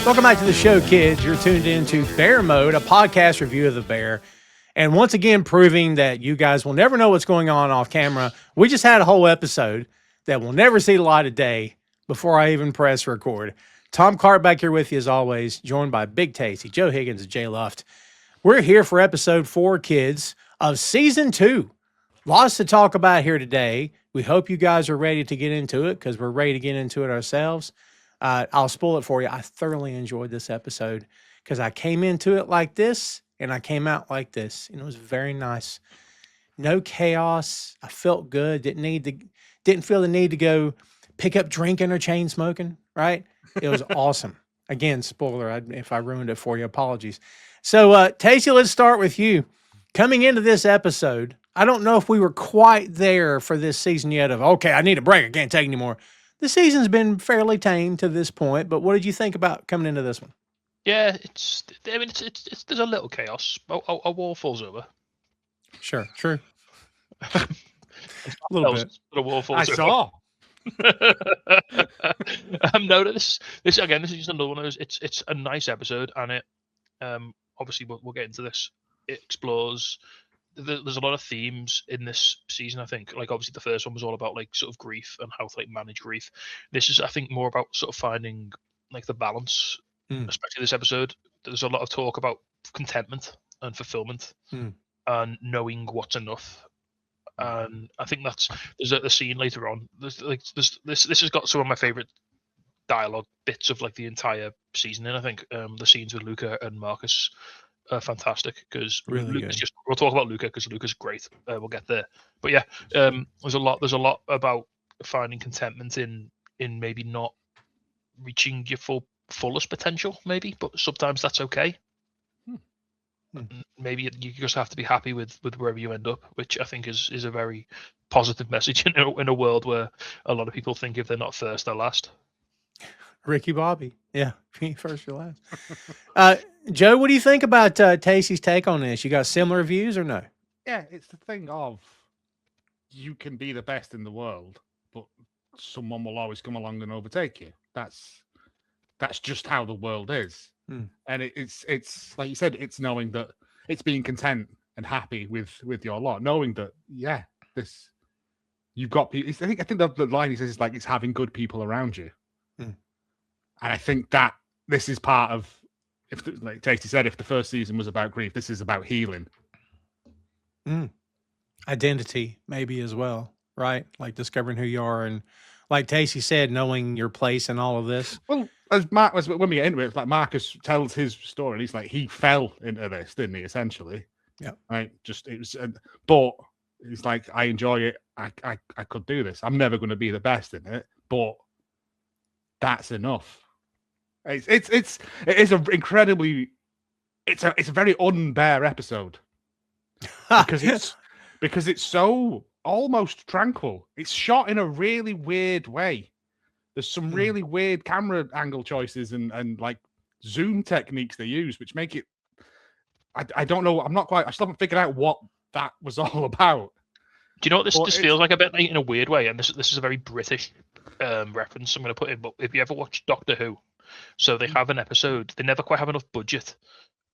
Welcome back to the show, kids. You're tuned into Bear Mode, a podcast review of the bear. And once again, proving that you guys will never know what's going on off camera. We just had a whole episode that will never see the light of day before I even press record. Tom Cart back here with you as always, joined by Big Tasty, Joe Higgens, and Jay Luft. We're here for episode 4, kids, of season 2. Lots to talk about here today. We hope you guys are ready to get into it because we're ready to get into it ourselves. I'll spoil it for you. I thoroughly enjoyed this episode because I came into it like this and I came out like this, and it was very nice. No chaos. I felt good. Didn't feel the need to go pick up drinking or chain smoking. Right? It was awesome. Again, spoiler. If I ruined it for you, apologies. So, Tasty, let's start with you. Coming into this episode, I don't know if we were quite there for this season yet. Okay, I need a break. I can't take anymore. The season's been fairly tame to this point, but what did you think about coming into this one? Yeah, it's there's a little chaos. A wall falls over. Sure, true. A little bit. A wall falls I over. saw. No, this is just another one of those. It's a nice episode, and it obviously we'll get into this. It explores. There's a lot of themes in this season. I think, like, obviously the first one was all about like sort of grief and how to like manage grief. This is, I think, more about sort of finding like the balance. Especially this episode, there's a lot of talk about contentment and fulfillment and knowing what's enough. And I think there's a scene later on. This has got some of my favorite dialogue bits of like the entire season. And I think the scenes with Luca and Marcus are fantastic because really we'll talk about Luca because Luca's great. We'll get there. But yeah, there's a lot about finding contentment in maybe not reaching your fullest potential, maybe, but sometimes that's okay. Maybe you just have to be happy with wherever you end up, which I think is a very positive message in a world where a lot of people think if they're not first, they're last. Ricky Bobby. Yeah, first or last. Joe, what do you think about Tasty's take on this? You got similar views or no? Yeah, it's the thing of you can be the best in the world, but someone will always come along and overtake you. That's just how the world is. And it's like you said, it's knowing that it's being content and happy with your lot, knowing that you've got people. I think the line he says is like it's having good people around you. And I think that this is part of, like Tasty said, if the first season was about grief, this is about healing. Identity, maybe as well, right? Like discovering who you are, and like Tasty said, knowing your place in all of this. Well, when we get into it, it's like Marcus tells his story, and he's like he fell into this, didn't he? Essentially, yeah. Right. But he's like, I enjoy it. I could do this. I'm never going to be the best in it, but that's enough. It is a incredibly, it's a very unbear episode because it's so almost tranquil. It's shot in a really weird way. There's some really weird camera angle choices and like zoom techniques they use, which make it. I don't know. I still haven't figured out what that was all about. Do you know what this feels like a bit in a weird way? And this is a very British reference I'm going to put in. But if you ever watch Doctor Who, so they have an episode. They never quite have enough budget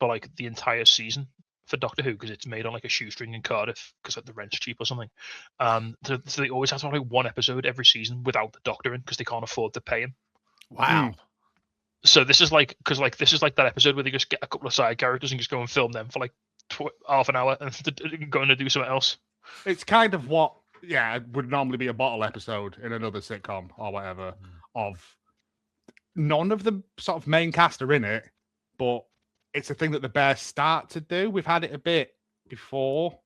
for like the entire season for Doctor Who because it's made on like a shoestring in Cardiff because like, the rent's cheap or something. So they always have to have like one episode every season without the Doctor in because they can't afford to pay him. Wow. So this is like this is like that episode where they just get a couple of side characters and just go and film them for like half an hour and go and do something else. It's kind of what would normally be a bottle episode in another sitcom or whatever. Of none of the sort of main cast are in it, but it's a thing that the Bears start to do. We've had it a bit before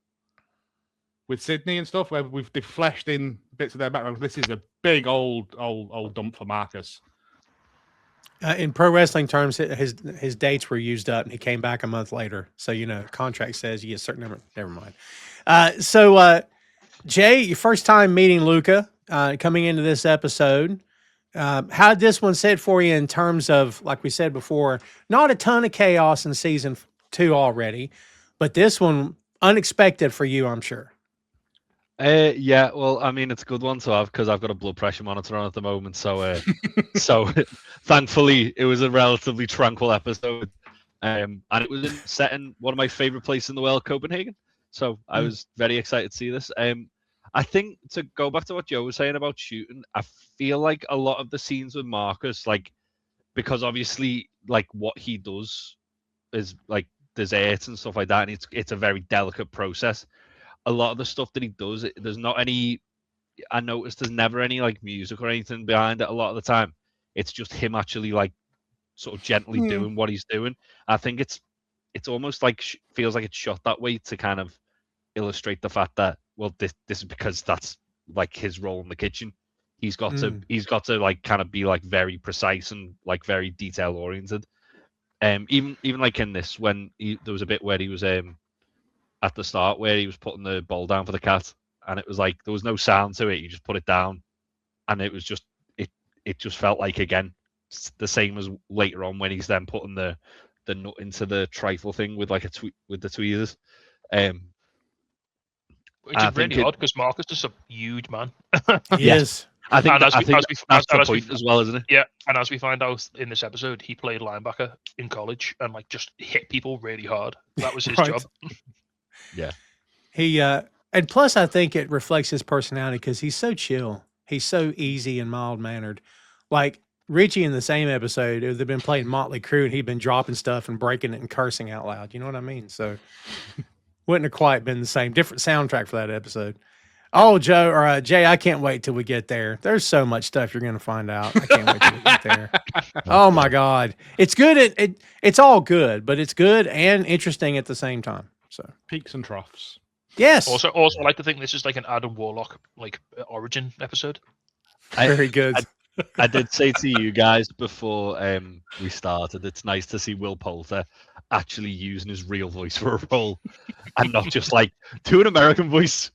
with Sydney and stuff, where they've fleshed in bits of their background. This is a big old dump for Marcus. In pro wrestling terms, his dates were used up, and he came back a month later. So contract says you get a certain number. Never mind. So Jay, your first time meeting Luca, coming into this episode. How did this one sit for you in terms of, like we said before, not a ton of chaos in season 2 already, but this one unexpected for you, I'm sure. Yeah, well, I mean, it's a good one to have because I've got a blood pressure monitor on at the moment. So, so thankfully, it was a relatively tranquil episode, and it was set in one of my favorite places in the world, Copenhagen. So I was very excited to see this. I think to go back to what Joe was saying about shooting, I feel like a lot of the scenes with Marcus, like because obviously, like what he does is like desserts and stuff like that, and it's a very delicate process. A lot of the stuff that he does, there's not any. I noticed there's never any like music or anything behind it. A lot of the time, it's just him actually like sort of gently doing what he's doing. I think it's almost like feels like it's shot that way to kind of illustrate the fact that this is because that's like his role in the kitchen. He's got to like kind of be like very precise and like very detail oriented. Even like in this when there was a bit where he was at the start where he was putting the bowl down for the cat, and it was like there was no sound to it. You just put it down, and it was just it just felt like again the same as later on when he's then putting the nut into the trifle thing with like with the tweezers. It's really odd because Marcus is a huge man. He is. I think that's the point as well, isn't it? Yeah, and as we find out in this episode, he played linebacker in college and like just hit people really hard. That was his job. Yeah. He and plus I think it reflects his personality because he's so chill. He's so easy and mild mannered. Like Richie in the same episode, they've been playing Motley Crue and he'd been dropping stuff and breaking it and cursing out loud. You know what I mean? So wouldn't have quite been the same. Different soundtrack for that episode. Oh, Joe or Jay, I can't wait till we get there. There's so much stuff you're going to find out. I can't wait till we get there. Oh my God, it's good. It's all good, but it's good and interesting at the same time. So peaks and troughs. Yes. Also, I like to think this is like an Adam Warlock like origin episode. Very good. I did say to you guys before we started, it's nice to see Will Poulter actually using his real voice for a role, and not just like do an American voice.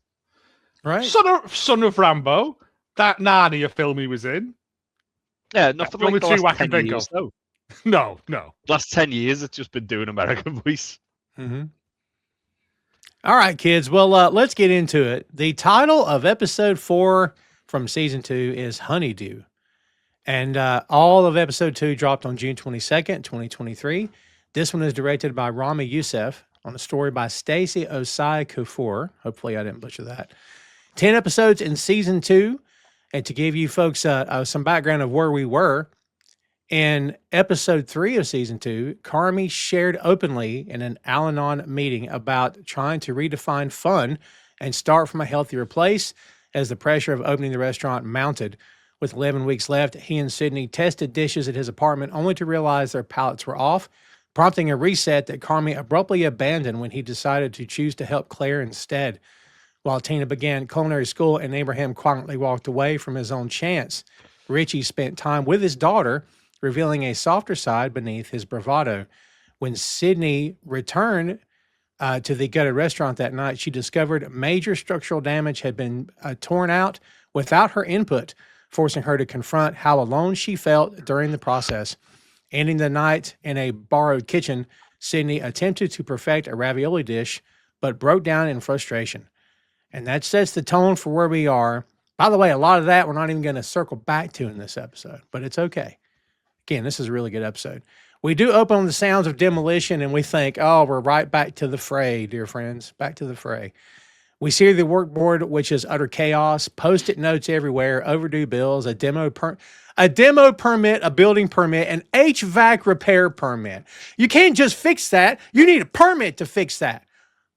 Right. Son of Rambo, that Narnia film he was in. Yeah, nothing like the last 10 years, though. No. Last 10 years, it's just been doing American voice. Mm-hmm. All right, kids. Well, let's get into it. The title of episode 4 from season 2 is Honeydew. And all of episode 2 dropped on June 22nd, 2023. This one is directed by Rami Youssef on a story by Stacey Osai Kuffour. Hopefully I didn't butcher that. 10 episodes in season 2. And to give you folks some background of where we were, in episode 3 of season 2, Carmy shared openly in an Al-Anon meeting about trying to redefine fun and start from a healthier place as the pressure of opening the restaurant mounted. With 11 weeks left, he and Sydney tested dishes at his apartment only to realize their palates were off, prompting a reset that Carmy abruptly abandoned when he decided to choose to help Claire instead. While Tina began culinary school and Abraham quietly walked away from his own chance, Richie spent time with his daughter, revealing a softer side beneath his bravado. When Sydney returned to the gutted restaurant that night, she discovered major structural damage had been torn out without her input, forcing her to confront how alone she felt during the process. Ending the night in a borrowed kitchen, Sydney attempted to perfect a ravioli dish, but broke down in frustration. And that sets the tone for where we are. By the way, a lot of that we're not even going to circle back to in this episode, but it's okay. Again, this is a really good episode. We do open on the sounds of demolition, and we think, oh, we're right back to the fray, dear friends, back to the fray. We see the workboard, which is utter chaos, Post-it notes everywhere, overdue bills, a demo permit, a building permit, an HVAC repair permit. You can't just fix that. You need a permit to fix that.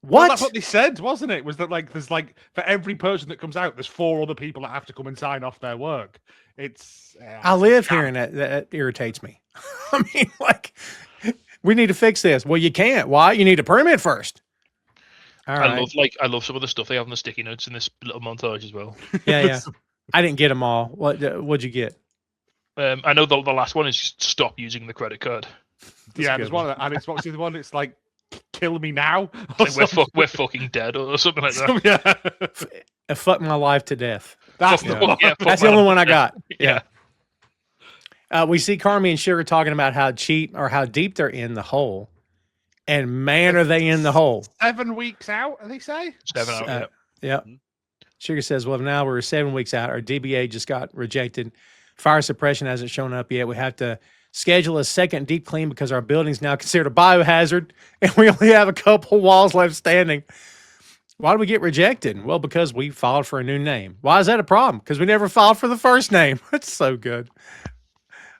What? Well, that's what they said, wasn't it? Was that like there's like for every person that comes out, there's 4 other people that have to come and sign off their work. It's I live here, and that irritates me. I mean, like, we need to fix this. Well, you can't. Why? You need a permit first. All right. I love some of the stuff they have on the sticky notes in this little montage as well. Yeah. I didn't get them all. What'd you get? I know the last one is stop using the credit card. There's one, and it's what's the other one? It's like kill me now. Like we're fucking dead or something like that. Fuck my life to death. That's the only one I got. Yeah. We see Carmy and Sugar talking about how deep they're in the hole. And man, are they in the hole. 7 weeks out, they say? 7 out, yeah. Sugar says, well, now we're 7 weeks out. Our DBA just got rejected. Fire suppression hasn't shown up yet. We have to schedule a second deep clean because our building's now considered a biohazard and we only have a couple walls left standing. Why did we get rejected? Well, because we filed for a new name. Why is that a problem? Because we never filed for the first name. That's so good.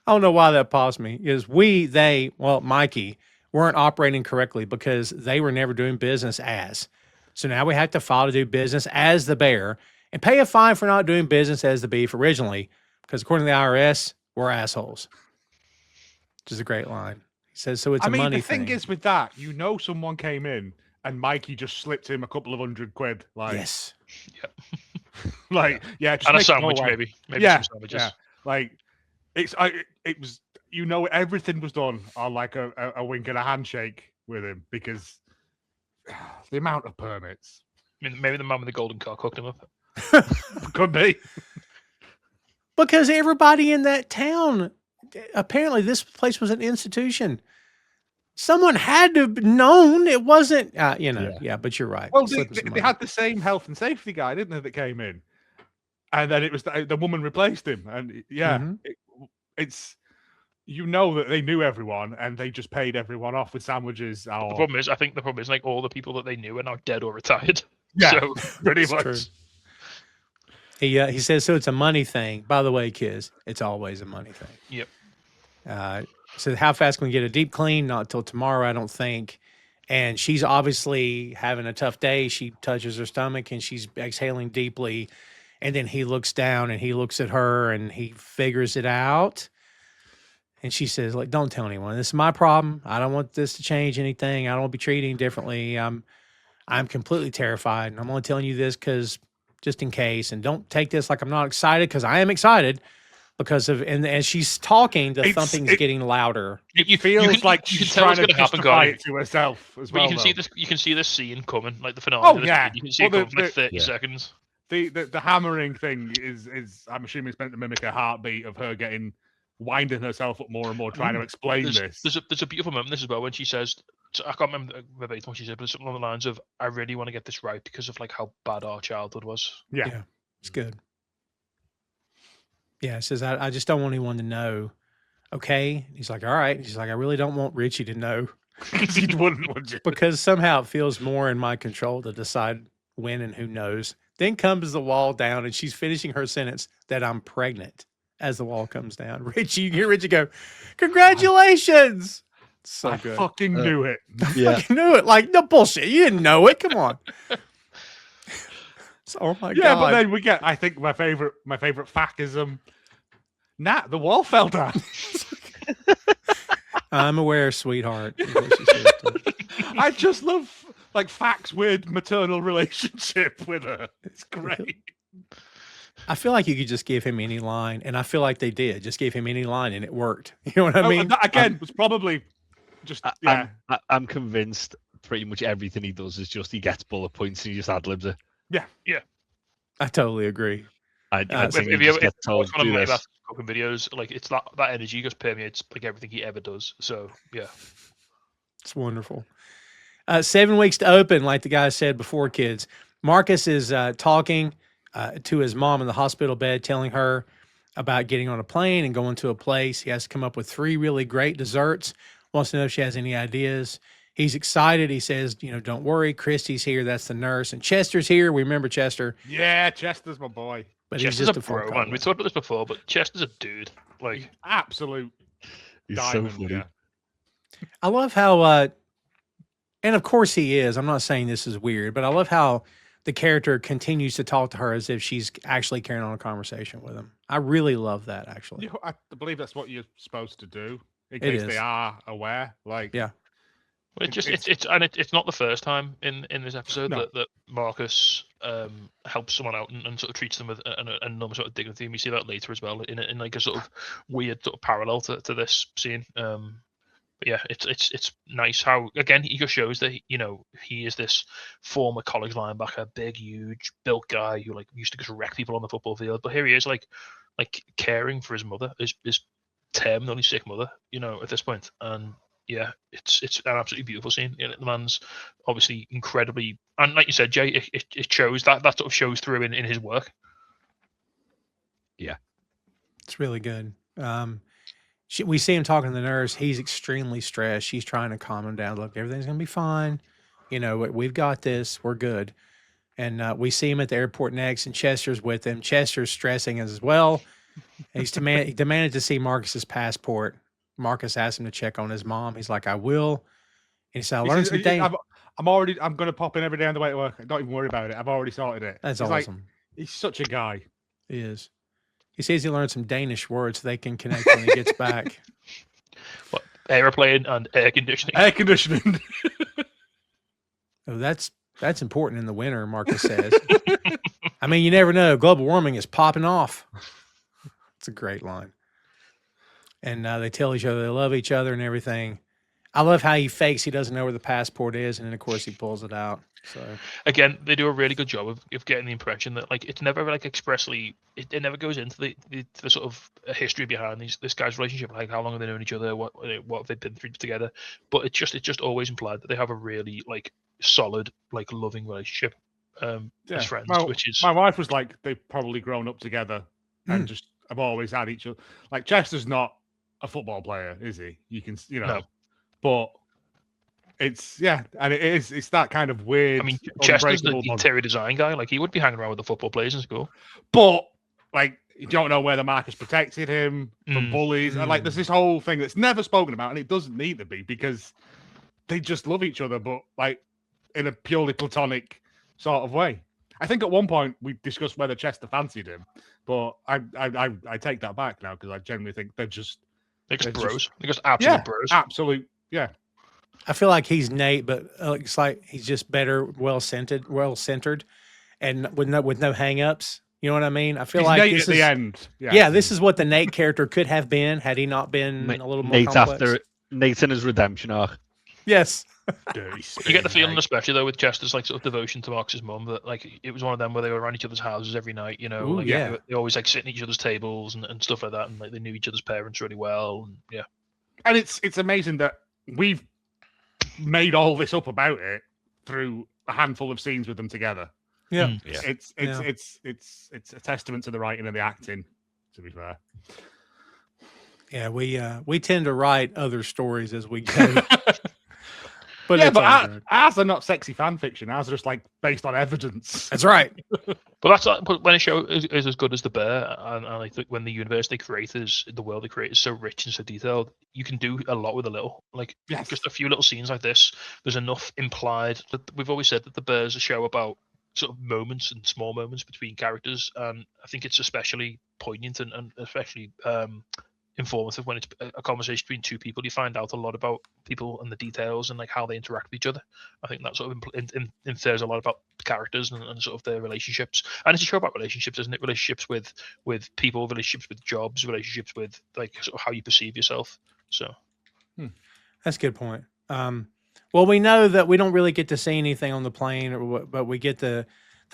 I don't know why that paused me. Is Mikey weren't operating correctly because they were never doing business as. So now we have to file to do business as the Bear and pay a fine for not doing business as the Beef originally, because according to the IRS, we're assholes. Which is a great line. He says, so it's a money thing. The thing is with that, someone came in and Mikey just slipped him a couple of £100. Like, yes. Yep. Like, yeah, just and a make it sandwich, go away. maybe Yeah, some sandwiches. yeah. Like, it was, everything was done on like a wink and a handshake with him because the amount of permits. I mean, maybe the man with the golden cock hooked him up. Could be. Because everybody in that town, apparently this place was an institution. Someone had to have known it wasn't, but you're right. Well, they had the same health and safety guy, didn't they, that came in? And then it was the woman replaced him. And it's, that they knew everyone and they just paid everyone off with sandwiches. The problem is, like all the people that they knew are now dead or retired. Yeah, so, pretty much. True. He says, so it's a money thing. By the way, kids, it's always a money thing. Yep. So how fast can we get a deep clean? Not till tomorrow, I don't think. And she's obviously having a tough day. She touches her stomach and she's exhaling deeply. And then he looks down and he looks at her and he figures it out. And she says, like, don't tell anyone. This is my problem. I don't want this to change anything. I don't want to be treated any differently. I'm completely terrified. And I'm only telling you this because just in case. And don't take this like I'm not excited, because I am excited. Because of, and as she's talking, the thumping's getting louder. It feels like she's trying to justify it to herself as well. But you can see this scene coming, like the finale. Oh yeah, you can see it coming for like 30 seconds. The hammering thing is I'm assuming it's meant to mimic a heartbeat of her winding herself up more and more, trying to explain this. There's a beautiful moment in this as well when she says, I can't remember verbatim what she said, but it's something along the lines of, "I really want to get this right because of like how bad our childhood was." Yeah, it's good. Yeah, it says, I just don't want anyone to know. Okay. He's like, all right. He's like, I really don't want Richie to know. Because he wouldn't, would you? Because somehow it feels more in my control to decide when and who knows. Then comes the wall down and she's finishing her sentence that I'm pregnant as the wall comes down. Richie, you hear Richie go, congratulations. So good. I fucking knew it. Yeah. I fucking knew it. Like, no bullshit. You didn't know it. Come on. Oh my God. Yeah, but then we get, I think, my favorite factism. Nat, the wall fell down. I'm aware, sweetheart. I just love like Fact's weird maternal relationship with her. It's great. I feel like you could just give him any line, and I feel like they did. Just give him any line, and it worked. You know what I mean? That, again, was probably just. I'm convinced pretty much everything he does is just he gets bullet points and he just ad-libs it. Yeah. I totally agree. I think if you get told one to do of my this. cooking videos, like it's that energy just permeates like everything he ever does. So yeah, it's wonderful. 7 weeks to open, like the guy said before, kids. Marcus is talking to his mom in the hospital bed, telling her about getting on a plane and going to a place. He has to come up with 3 really great desserts. Wants to know if she has any ideas. He's excited. He says, don't worry. Christy's here. That's the nurse. And Chester's here. We remember Chester. Yeah, Chester's my boy. But Chester's he's just a bro, man. We talked about this before, but Chester's a dude. Like, absolute he's diamond. So funny. Yeah. I love how, and of course he is. I'm not saying this is weird, but I love how the character continues to talk to her as if she's actually carrying on a conversation with him. I really love that, actually. I believe that's what you're supposed to do in case they are aware. Like, yeah. Well, it's not the first time in this episode that Marcus helps someone out and sort of treats them with an enormous sort of dignity, and we see that later as well in like a sort of weird sort of parallel to this scene. But yeah, it's nice how again he just shows that he is this former college linebacker, big, huge, built guy who like used to just wreck people on the football field, but here he is like caring for his mother, his terminally sick mother, at this point, and yeah, it's an absolutely beautiful scene. You know, the man's obviously incredibly, and like you said, Jay, it shows that sort of shows through in his work. Yeah, it's really good. We see him talking to the nurse. He's extremely stressed. She's trying to calm him down. Look, everything's gonna be fine. You know, we've got this. We're good. And we see him at the airport next, and Chester's with him. Chester's stressing as well. He demanded to see Marcus's passport. Marcus asked him to check on his mom. He's like, I will. And he said, I learned some things. I'm going to pop in every day on the way to work. Don't even worry about it. I've already sorted it. That's He's awesome. Like, he's such a guy. He is. He says he learned some Danish words so they can connect when he gets back. What, airplane and air conditioning? Air conditioning. Oh, that's important in the winter, Marcus says. I mean, you never know. Global warming is popping off. It's a great line. And they tell each other they love each other and everything. I love how he fakes he doesn't know where the passport is, and then of course he pulls it out. So again, they do a really good job of getting the impression that like it's never like expressly, it never goes into the sort of history behind this guy's relationship, like how long have they known each other, what have they been through together. But it's just always implied that they have a really like solid, like loving relationship as friends. Which is, my wife was like, they've probably grown up together and just have always had each other. Like Chester's not a football player, is he? You can, no. But it's and it's that kind of weird. I mean, Chester's the interior design guy. Like he would be hanging around with the football players in school. But like you don't know whether Marcus protected him from bullies. And like there's this whole thing that's never spoken about, and it doesn't need to be because they just love each other, but like in a purely platonic sort of way. I think at one point we discussed whether Chester fancied him, but I take that back now because I genuinely think they're just bros. They're just absolute bros. Absolute, yeah. I feel like he's Nate, but it's like he's just better, well-centered, and with no hang-ups. You know what I mean? I feel he's like Nate this at the end. Yeah, this is what the Nate character could have been had he not been a little more Nate's complex. after Nate's in his redemption arc. Yes. You get the feeling, especially though, with Chester's like sort of devotion to Marcus's mum, that like it was one of them where they were around each other's houses every night. You know, Ooh, like yeah. they always like sitting at each other's tables and stuff like that, and like they knew each other's parents really well. And yeah, and it's amazing that we've made all this up about it through a handful of scenes with them together. Yeah, It's a testament to the writing and the acting. To be fair, yeah, we tend to write other stories as we go. But yeah, but ours are not sexy fan fiction. Ours are just like based on evidence. That's right. But that's like, when a show is as good as The Bear, and I think when the universe they create the world they create is so rich and so detailed, you can do a lot with a little. Like just a few little scenes like this, there's enough implied. That we've always said that The Bear is a show about sort of moments and small moments between characters, and I think it's especially poignant and especially informative when it's a conversation between two people. You find out a lot about people and the details and like how they interact with each other. I think that sort of infers a lot about characters and sort of their relationships. And it's a show about relationships, isn't it? Relationships with people, relationships with jobs, relationships with like sort of how you perceive yourself. So that's a good point. Well, we know that we don't really get to see anything on the plane, but we get the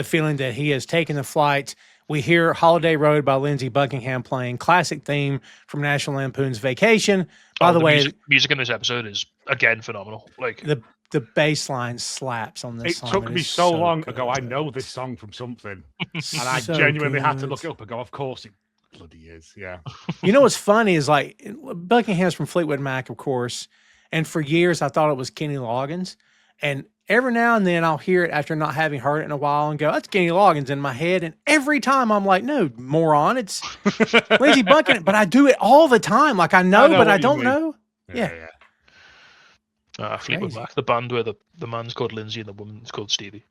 feeling that he has taken the flight. We hear Holiday Road by Lindsey Buckingham playing, classic theme from National Lampoon's Vacation. By the way, music in this episode is again phenomenal. Like the bass line slaps on this song. It took me so long to go, I know this song from something. And I genuinely had to look it up and go, of course it bloody is. Yeah. You know what's funny is like Buckingham's from Fleetwood Mac, of course. And for years I thought it was Kenny Loggins. And every now and then I'll hear it after not having heard it in a while and go, that's Kenny Loggins in my head. And every time I'm like, no, moron, it's Lindsey Buckingham. But I do it all the time. Like I know but I don't know. Yeah. Fleetwood Mac, the band where the man's called Lindsay and the woman's called Stevie.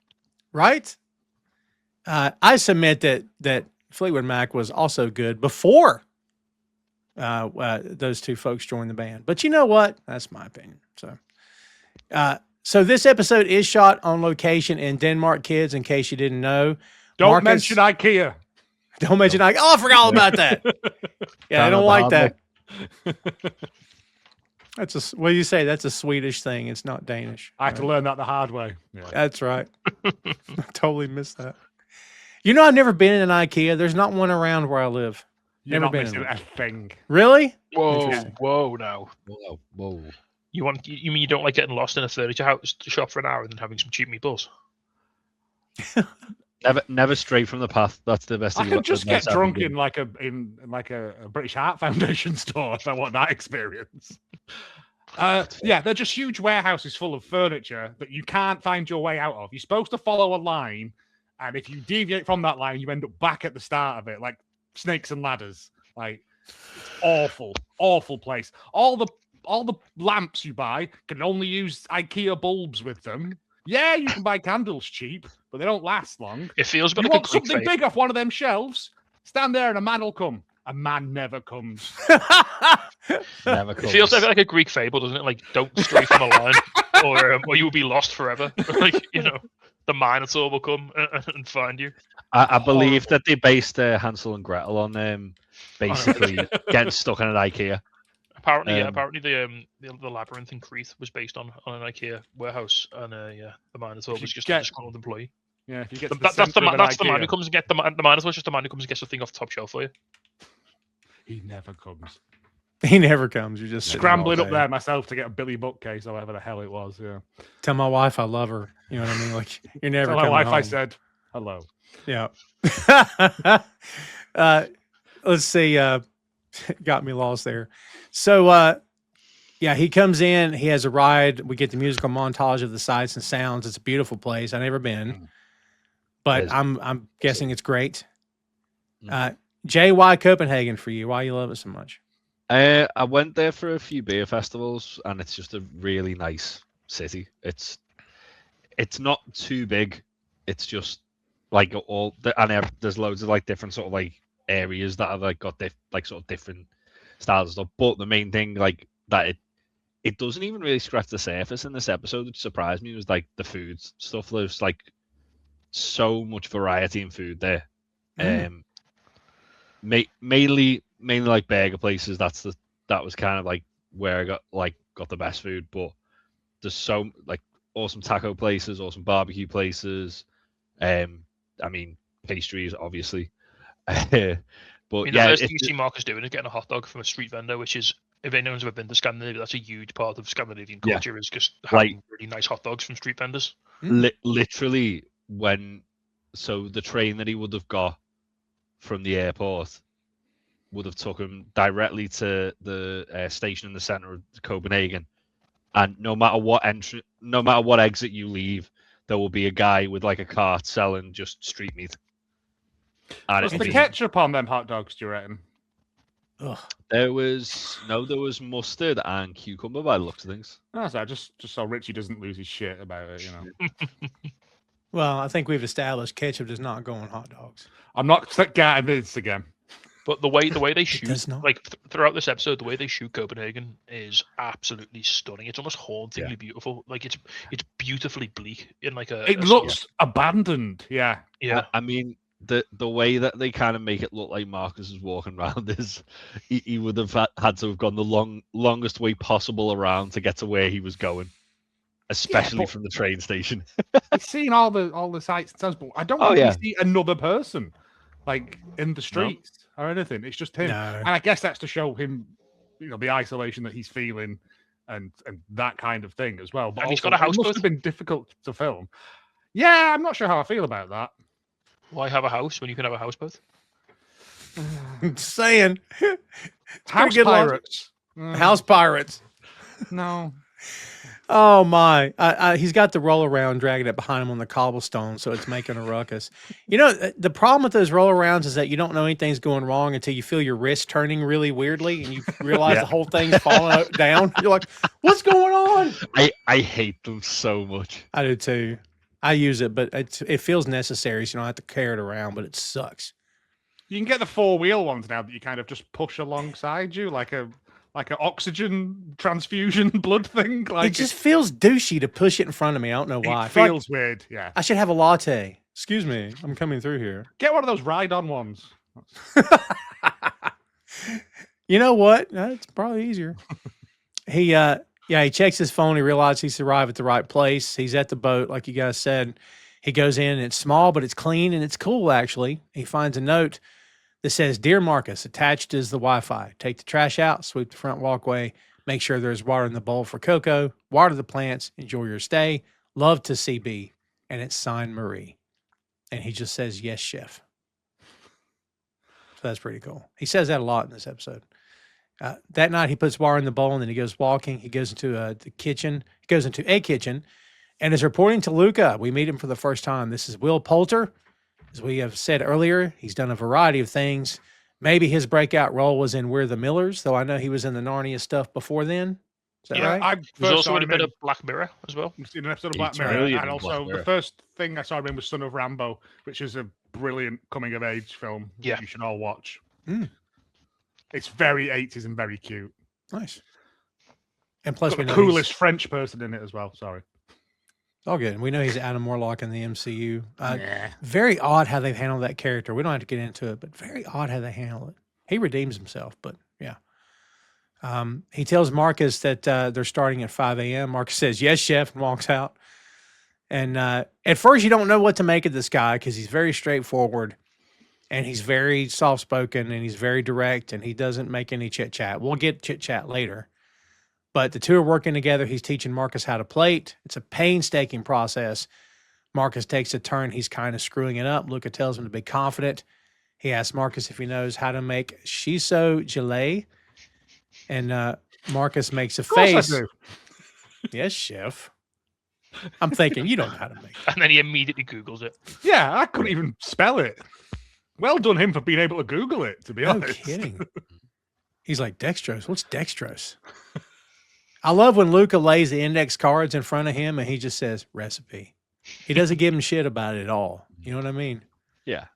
Right? I submit that Fleetwood Mac was also good before those two folks joined the band. But you know what? That's my opinion. So this episode is shot on location in Denmark, kids, in case you didn't know. Don't mention IKEA. Don't mention IKEA. Oh, I forgot all about that. Yeah, I don't like that. What do you say? That's a Swedish thing. It's not Danish. I had to learn that the hard way. Yeah. That's right. I totally missed that. You know, I've never been in an IKEA. There's not one around where I live. You're never not been missing in a thing. Really? Whoa, now. Whoa. You mean you don't like getting lost in a furniture house to shop for an hour and then having some cheap meatballs? Never stray from the path. That's the best I thing. can just get advice I can drunk give. in like a British Heart Foundation store if I want that experience. Yeah, they're just huge warehouses full of furniture that you can't find your way out of. You're supposed to follow a line, and if you deviate from that line, you end up back at the start of it, like snakes and ladders. Like, it's awful place. All the lamps you buy can only use IKEA bulbs with them. Yeah, you can buy candles cheap, but they don't last long. It feels a bit You like a want Greek something fable. big off one of them shelves? Stand there and a man will come. A man never comes. Never It comes. feels a bit like a Greek fable, doesn't it? Like, don't stray from a line, or you will be lost forever. Like, the Minotaur will come and find you. I believe that they based Hansel and Gretel on basically getting stuck in an IKEA. Apparently, apparently the labyrinth in Crete was based on an IKEA warehouse, and the Minotaur If you was just get- a disgruntled employee. Yeah, if you get to That's the the man IKEA, who comes and get the Minotaur. Just the man who comes and gets the thing off the top shelf for you. he never comes. He never comes. You're just sitting there all Scrambling up day. there myself to get a Billy bookcase or whatever the hell it was. Yeah. Tell my wife I love her. You know what I mean? Like, you're never Tell my coming wife I home. said hello. Yeah. Let's see. Got me lost there. So, yeah, he comes in. He has a ride. We get the musical montage of the sights and sounds. It's a beautiful place. I've never been, but is. I'm guessing it's great. Mm. Jay, why Copenhagen for you? Why you love it so much? I went there for a few beer festivals, and it's just a really nice city. It's not too big. It's just like there's loads of like different sort of like areas that have like got like sort of different styles and stuff. But the main thing like that it doesn't even really scratch the surface in this episode, which surprised me, was like the food stuff. There's like so much variety in food there. Mainly like burger places. That was kind of like where I got the best food. But there's so like awesome taco places, awesome barbecue places. I mean pastries, obviously. But I mean, the yeah, first thing you see Marcus doing is getting a hot dog from a street vendor, which is, if anyone's ever been to Scandinavia, that's a huge part of Scandinavian Yeah. culture, is just having really nice hot dogs from street vendors. literally so the train that he would have got from the airport would have took him directly to the station in the center of Copenhagen, and no matter what exit you leave, there will be a guy with like a cart selling just street meat. And Was it'll the be- ketchup on them hot dogs, do you reckon? Ugh. there was mustard and cucumber by the looks of things. No, sorry, just so Richie doesn't lose his shit about it, you know. Well, I think we've established ketchup does not go on hot dogs. I'm not getting this again. But the way they shoot, does not. like throughout this episode, the way they shoot Copenhagen is absolutely stunning. It's almost hauntingly beautiful. Like it's beautifully bleak in like a. It looks abandoned. Yeah. Yeah. I mean, the way that they kind of make it look like Marcus is walking around is he would have had to have gone the longest way possible around to get to where he was going, especially but- from the train station. He's seen all the sights and sounds, but I don't Oh, really yeah. see another person like in the streets or anything. It's just him. No. And I guess that's to show him, the isolation that he's feeling and that kind of thing as well. But And he's also, got a it must houseboat. have been difficult to film. Yeah, I'm not sure how I feel about that. Why have a house when you can have a houseboat? I'm just saying. House good logic. pirates. House pirates. No. Oh my! He's got the roll around dragging it behind him on the cobblestone, so it's making a ruckus. The problem with those roll arounds is that you don't know anything's going wrong until you feel your wrist turning really weirdly, and you realize the whole thing's falling down. You're like, "What's going on?" I hate them so much. I do too. I use it, but it feels necessary, so you don't have to carry it around. But it sucks. You can get the 4-wheel ones now that you kind of just push alongside you, like an oxygen transfusion blood thing. Like It just feels douchey to push it in front of me. I don't know why. it I feel like feels weird. Yeah. I should have a latte. Excuse me, I'm coming through here. Get one of those ride-on ones. You know what? That's probably easier. He checks his phone. He realizes he's arrived at the right place. He's at the boat, like you guys said. He goes in, and it's small, but it's clean, and it's cool, actually. He finds a note that says, "Dear Marcus, attached is the Wi-Fi. Take the trash out, sweep the front walkway, Make sure there's water in the bowl for Coco. Water the plants. Enjoy your stay. Love to CB. And it's signed Marie. And he just says, yes, chef. So that's pretty cool. He says that a lot in this episode. That night, he puts water in the bowl, and then he goes walking. He goes into the kitchen. He goes into a kitchen and is reporting to Luca. We meet him for the first time. This is Will Poulter. As we have said earlier, he's done a variety of things. Maybe his breakout role was in We're the Millers, though I know he was in the Narnia stuff before then. Is that right? There's also a bit of Black Mirror as well. You've seen an episode of Black Mirror, and also the first thing I saw him in was Son of Rambo, which is a brilliant coming-of-age film. Yeah, you should all watch. It's very 80s and very cute. Nice. And plus, the coolest French person in it as well. Sorry. All good. We know he's Adam Warlock in the MCU. Very odd how they've handled that character. We don't have to get into it, but very odd how they handle it. He redeems himself, but yeah. He tells Marcus that they're starting at 5 a.m. Marcus says, yes, chef, and walks out. And at first, you don't know what to make of this guy because he's very straightforward. And he's very soft-spoken, and he's very direct, and he doesn't make any chit-chat. We'll get chit-chat later. But the two are working together. He's teaching Marcus how to plate. It's a painstaking process. Marcus takes a turn. He's kind of screwing it up. Luca tells him to be confident. He asks Marcus if he knows how to make Shiso gelée. And Marcus makes a face. I do. Yes, chef. I'm thinking, you don't know how to make it. And then he immediately Googles it. Yeah, I couldn't even spell it. Well done him for being able to Google it, to be honest. No kidding. He's like, dextrose? What's dextrose? I love when Luca lays the index cards in front of him and he just says, recipe. He doesn't give him shit about it at all. You know what I mean? Yeah.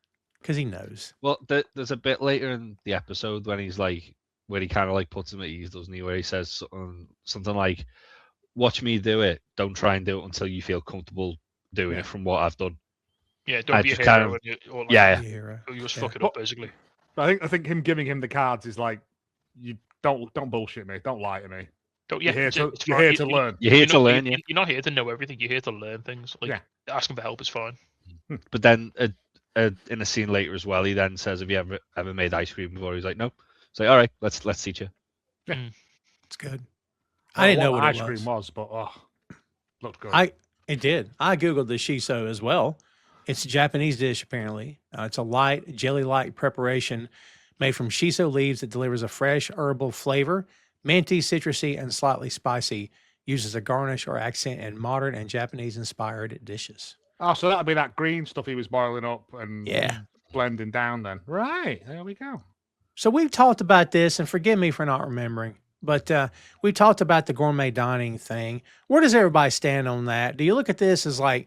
Because he knows. Well, there's a bit later in the episode when he's like, where he kind of like puts him at ease, doesn't he? Where he says something like, watch me do it. Don't try and do it until you feel comfortable doing it from what I've done. Yeah, don't be a hero. Kind of, you just fuck it up, basically. I think him giving him the cards is like, you don't bullshit me. Don't lie to me. You're here to learn. You're here to learn. You're not here to know everything. You're here to learn things. Like asking for help is fine. But then in a scene later as well, he then says, "Have you ever made ice cream before?" He's like, "No." It's like, "All right, let's teach you." Yeah, it's good. I didn't know what ice cream was, but looked good. It did. I googled the shiso as well. It's a Japanese dish, apparently. It's a light, jelly-like preparation made from shiso leaves that delivers a fresh herbal flavor, minty, citrusy, and slightly spicy, used as a garnish or accent in modern and Japanese-inspired dishes. Oh, so that'd be that green stuff he was boiling up and yeah, blending down then. Right, there we go. So we've talked about this, and forgive me for not remembering, but we talked about the gourmet dining thing. Where does everybody stand on that? Do you look at this as like,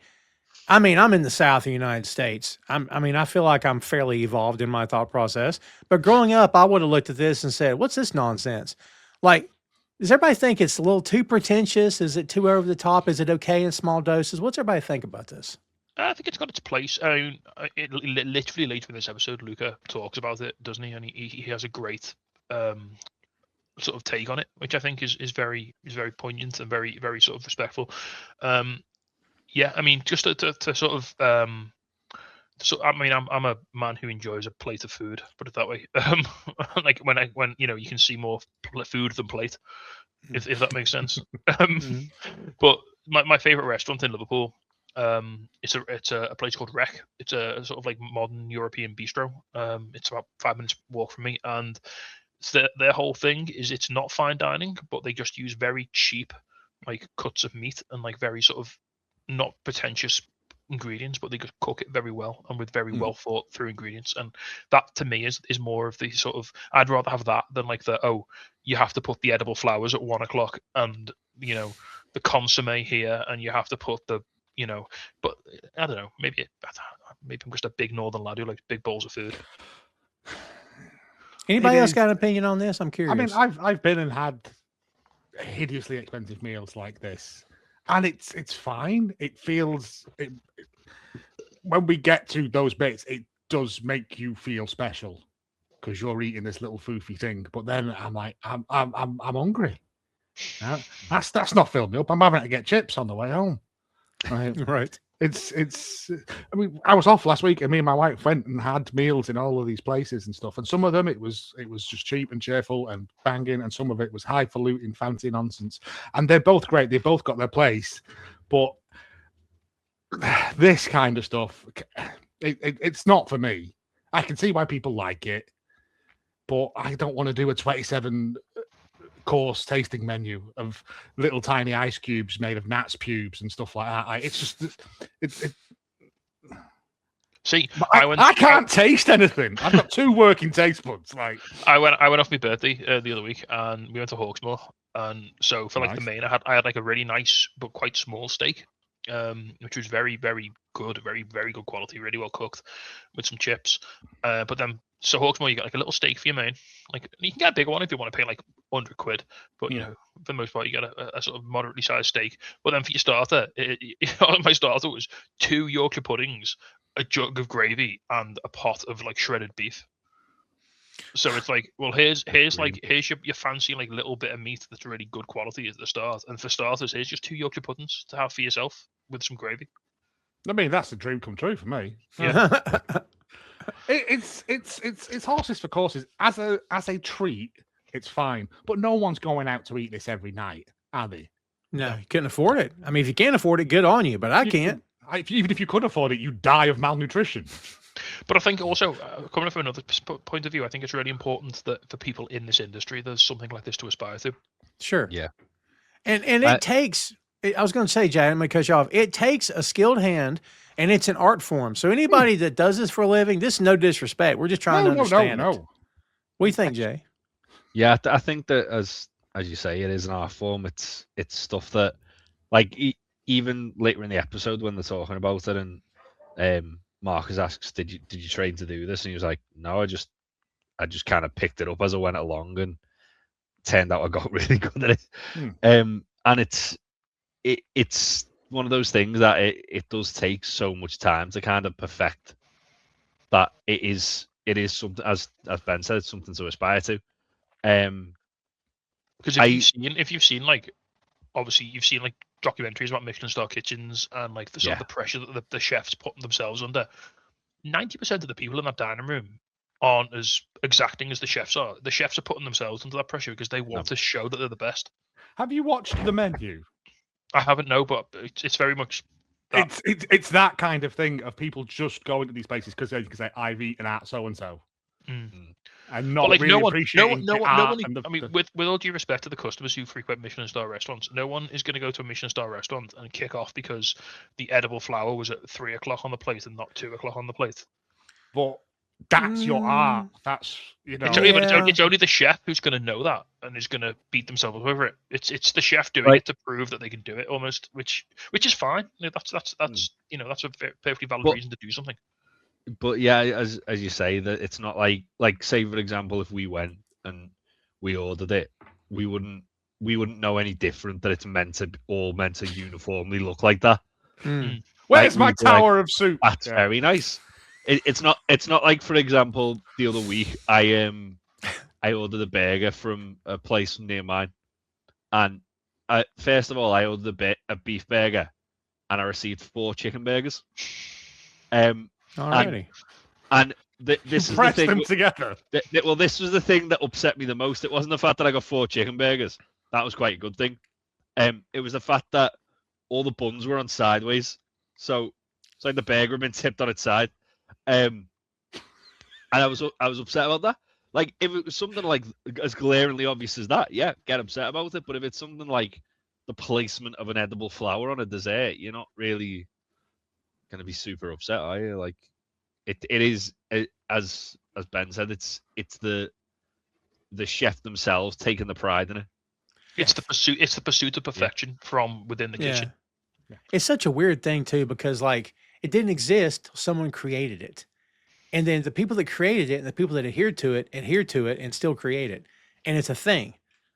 I mean, I'm in the South of the United States. I feel like I'm fairly evolved in my thought process. But growing up, I would have looked at this and said, what's this nonsense? Like, does everybody think it's a little too pretentious? Is it too over the top? Is it okay in small doses? What's everybody think about this? I think it's got its place. I mean, literally later in this episode, Luca talks about it, doesn't he? And he has a great sort of take on it, which I think is very poignant and very sort of respectful. Yeah, I mean, just to sort of so I mean, I'm a man who enjoys a plate of food, put it that way. Like when you know, you can see more food than plate, if that makes sense. But my favorite restaurant in Liverpool, it's a place called Rec. It's a sort of like modern European bistro. It's about 5 minutes walk from me, and their whole thing is it's not fine dining, but they just use very cheap like cuts of meat and like very sort of not pretentious ingredients, but they just cook it very well and with very well thought through ingredients. And that to me is more of the sort of, I'd rather have that than like you have to put the edible flowers at 1 o'clock and, you know, the consomme here, and you have to put the, you know, but I don't know, maybe I'm just a big northern lad who likes big bowls of food. Anybody else got an opinion on this? I'm curious. I mean, I've been and had hideously expensive meals like this, and it's fine. It feels when we get to those bits, it does make you feel special because you're eating this little foofy thing. But then I'm like, I'm hungry. That's not filling me up. I'm having to get chips on the way home. Right. It's. I mean, I was off last week, and me and my wife went and had meals in all of these places and stuff. And some of them it was just cheap and cheerful and banging, and some of it was highfalutin, fancy nonsense. And they're both great. They both got their place, but this kind of stuff, it's not for me. I can see why people like it, but I don't want to do a 27 course tasting menu of little tiny ice cubes made of gnats pubes and stuff like that. It's just See, I can't taste anything. I've got 2 working taste buds. Like I went off my birthday the other week, and we went to Hawksmoor, and so for like the main, I had like a really nice but quite small steak, which was very, very good, very, very good quality, really well cooked, with some chips. But then, so Hawksmoor, you got like a little steak for your main. Like, you can get a bigger one if you want to pay like 100 quid, but you know, for the most part, you get a sort of moderately sized steak. But then for your starter, my starter was 2 Yorkshire puddings, a jug of gravy, and a pot of like shredded beef. So it's like, well, here's your fancy like little bit of meat that's really good quality at the start, and for starters, here's just 2 Yorkshire puddings to have for yourself with some gravy. I mean, that's a dream come true for me. Yeah. It's horses for courses. As a treat, it's fine. But no one's going out to eat this every night, are they? No, you couldn't afford it. I mean, if you can't afford it, good on you. But I can't. Even if you could afford it, you die of malnutrition. But I think also, coming from another point of view, I think it's really important that for people in this industry, there's something like this to aspire to. Sure. Yeah. And it takes, I was going to say, Jay, I'm going to cut you off. It takes a skilled hand, and it's an art form. So anybody that does this for a living, this is no disrespect. We're just trying to understand it. What do you think, Jay? Yeah, I think that as you say, it is an art form. It's stuff that, like, even later in the episode when they're talking about it, and Marcus asks, "Did you train to do this?" And he was like, "No, I just kind of picked it up as I went along, and turned out I got really good at it." And it's one of those things that it does take so much time to kind of perfect. That it is something, as Ben said, it's something to aspire to. Because if you've seen like, obviously you've seen like documentaries about Michelin star kitchens and like the sort of the pressure that the chefs put themselves under. 90% of the people in that dining room aren't as exacting as the chefs are. The chefs are putting themselves under that pressure because they want to show that they're the best. Have you watched the menu? I haven't, no, but it's very much that. It's that kind of thing of people just going to these places because they can say, "I've eaten at so and so," and not like really appreciating the art. I mean, with all due respect to the customers who frequent Michelin star restaurants, no one is going to go to a Michelin star restaurant and kick off because the edible flour was at 3 o'clock on the plate and not 2 o'clock on the plate. But that's your art. That's, you know. It's only the chef who's going to know that and is going to beat themselves up over it. It's the chef doing it to prove that they can do it, almost, which is fine. That's that's a perfectly valid reason to do something. But yeah, as you say, that it's not like say for example, if we went and we ordered it, we wouldn't know any different, that it's meant to uniformly look like that. Where's my tower of soup? That's very nice. It's not like, for example, the other week I ordered a burger from a place near mine, and first of all I ordered a beef burger, and I received 4 chicken burgers. Alrighty. And this is press the thing. Them together. Well, this was the thing that upset me the most. It wasn't the fact that I got 4 chicken burgers. That was quite a good thing. It was the fact that all the buns were on sideways, so it's like the burger had been tipped on its side. And I was upset about that. Like, if it was something like as glaringly obvious as that, yeah, get upset about it. But if it's something like the placement of an edible flower on a dessert, you're not really going to be super upset, are you? Like, it is, as Ben said, it's the chef themselves taking the pride in it. It's the pursuit of perfection from within the kitchen. Yeah. It's such a weird thing too, because like, it didn't exist till someone created it. And then the people that created it and the people that adhere to it and still create it. And it's a thing.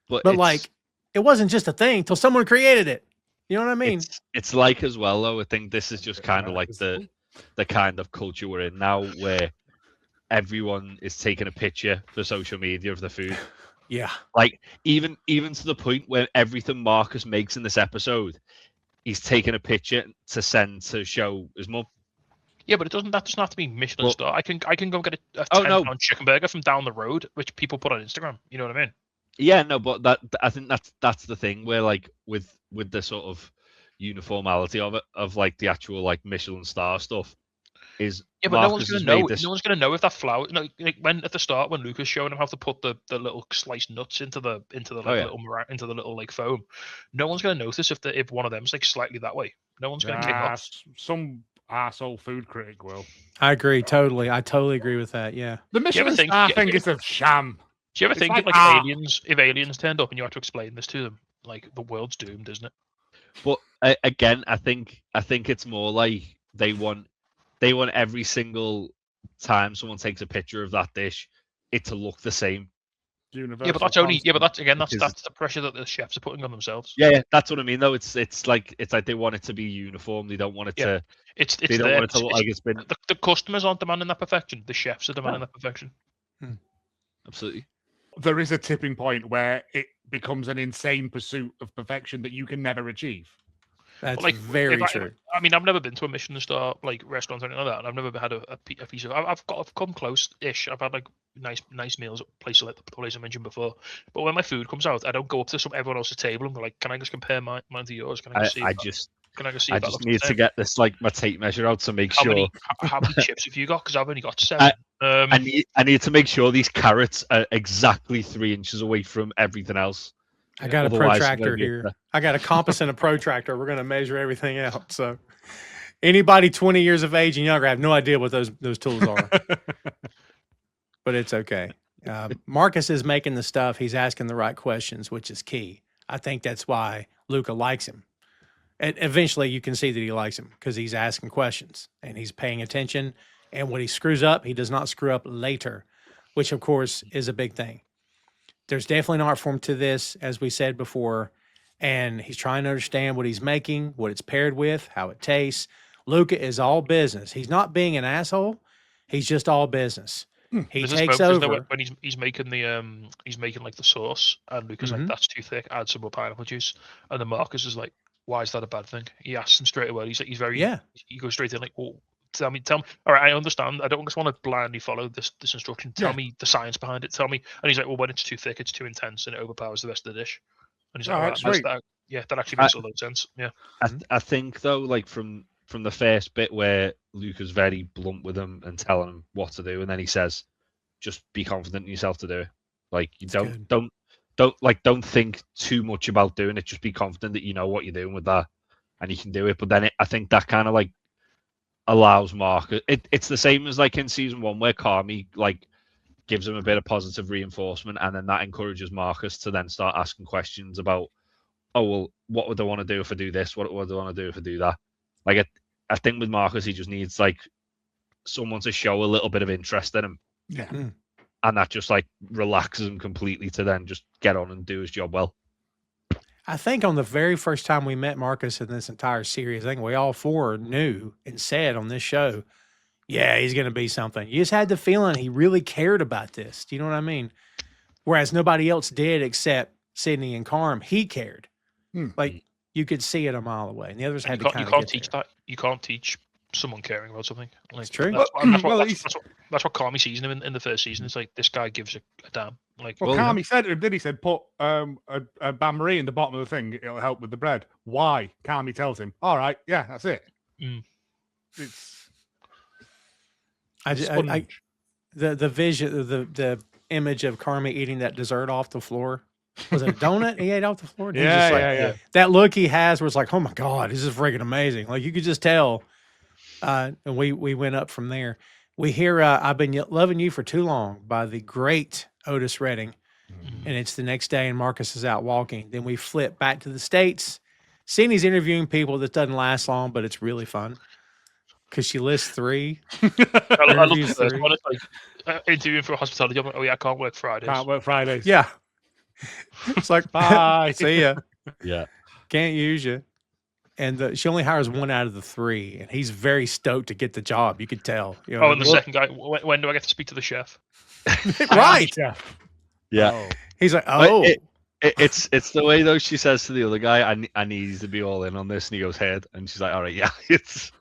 But like, it wasn't just a thing till someone created it. You know what I mean? It's like, as well, though, I think this is just kind of like the kind of culture we're in now, where everyone is taking a picture for social media of the food. Yeah. Like, even to the point where everything Marcus makes in this episode he's taken a picture to send to show his mum. Yeah, but that doesn't have to be Michelin star. I can go get a Oh, 10-pound chicken burger from down the road, which people put on Instagram. You know what I mean? Yeah, no, but I think that's the thing where like with the sort of uniformity of it, of like the actual like Michelin star stuff is. Yeah, but no Marcus one's has gonna know. made this. No one's gonna know if that flour. No, like when at the start when Luca's showing him how to put the little sliced nuts into the into the little like foam, no one's gonna notice if one of them's like slightly that way. No one's gonna kick off. Some arsehole food critic will. I agree totally. I totally agree with that. Yeah. The Michelin star thing is a sham. Do you ever think like if aliens turned up and you had to explain this to them, like the world's doomed, isn't it? But again, I think it's more like they want every single time someone takes a picture of that dish, it to look the same. Yeah, but that's only that's the pressure that the chefs are putting on themselves. Yeah, that's what I mean. Though it's like they want it to be uniform. They don't want it to. They don't want it to look like it's been. The customers aren't demanding that perfection. The chefs are demanding that perfection. Absolutely. There is a tipping point where it becomes an insane pursuit of perfection that you can never achieve. That's very true. I mean, I've never been to a Michelin star like restaurant or anything like that, and I've never had a piece of. I've come close-ish. I've had like nice meals at places like the place I mentioned before. But when my food comes out, I don't go up to everyone else's table and be like, "Can I just compare mine to yours? Can I just need to get this like my tape measure out to make sure. How many chips have you got? Because I've only got 7. I need to make sure these carrots are exactly 3 inches away from everything else. I got a protractor here. I got a compass and a protractor. We're going to measure everything out. So anybody 20 years of age and younger, I have no idea what those tools are. But it's okay. Marcus is making the stuff. He's asking the right questions, which is key. I think that's why Luca likes him. And eventually you can see that he likes him because he's asking questions and he's paying attention. And when he screws up, he does not screw up later, which of course is a big thing. There's definitely an art form to this, as we said before, and he's trying to understand what he's making, what it's paired with, how it tastes. Luca is all business. He's not being an asshole. He's just all business. He takes over when he's making like the sauce, and Luca's like, "That's too thick. Add some more pineapple juice." And then Marcus is like, "Why is that a bad thing?" He asks him straight away. He's very He goes straight in like, "Well, tell me. All right, I understand. I don't just want to blindly follow this instruction. Tell me the science behind it. Tell me." And he's like, "Well, when it's too thick, it's too intense, and it overpowers the rest of the dish." And he's like, that actually makes a lot of sense. Yeah. I think though, like from the first bit where Luca's very blunt with him and telling him what to do, and then he says, "Just be confident in yourself to do it. Like you don't think too much about doing it. Just be confident that you know what you're doing with that, and you can do it." But then I think that kind of like allows Marcus. It's the same as like in season 1 where Carmy like gives him a bit of positive reinforcement, and then that encourages Marcus to then start asking questions about, "Oh well, what would I want to do if I do this? What would I want to do if I do that?" Like I think with Marcus, he just needs like someone to show a little bit of interest in him. Yeah. And that just like relaxes him completely to then just get on and do his job well. I think on the very first time we met Marcus in this entire series, I think we all 4 knew and said on this show, yeah, he's going to be something. You just had the feeling he really cared about this. Do you know what I mean? Whereas nobody else did except Sydney and Carm. He cared. Like you could see it a mile away. And the others had to kind of You can't teach that. You can't teach someone caring about something. Like, it's true. That's what Carmy sees him in the first season. It's like, this guy gives a damn. Like, Carmy said to him, he said, put a bain marie in the bottom of the thing. It'll help with the bread. Why? Carmy tells him, all right, yeah, that's it. It's the vision, the image of Carmy eating that dessert off the floor. Was it a donut he ate off the floor? Yeah. That look he has where it's like, oh my God, this is freaking amazing. Like you could just tell. And we went up from there. We hear I've Been Loving You for Too Long by the great Otis Redding. And it's the next day and Marcus is out walking. Then we flip back to the States. Sydney's interviewing people. That doesn't last long, but it's really fun. Because she lists 3. I love the first one. It's like interviewing for a hospitality job. Oh yeah, I can't work Fridays. Can't work Fridays. Yeah. It's like, bye. See ya. Yeah. Can't use you. And she only hires 1 out of the 3. And he's very stoked to get the job. You could tell. You know, and the second guy, when do I get to speak to the chef? Right. Chef. Yeah. Oh. He's like, oh. It's the way though she says to the other guy, I need you to be all in on this, and he goes head, and she's like, all right, yeah, it's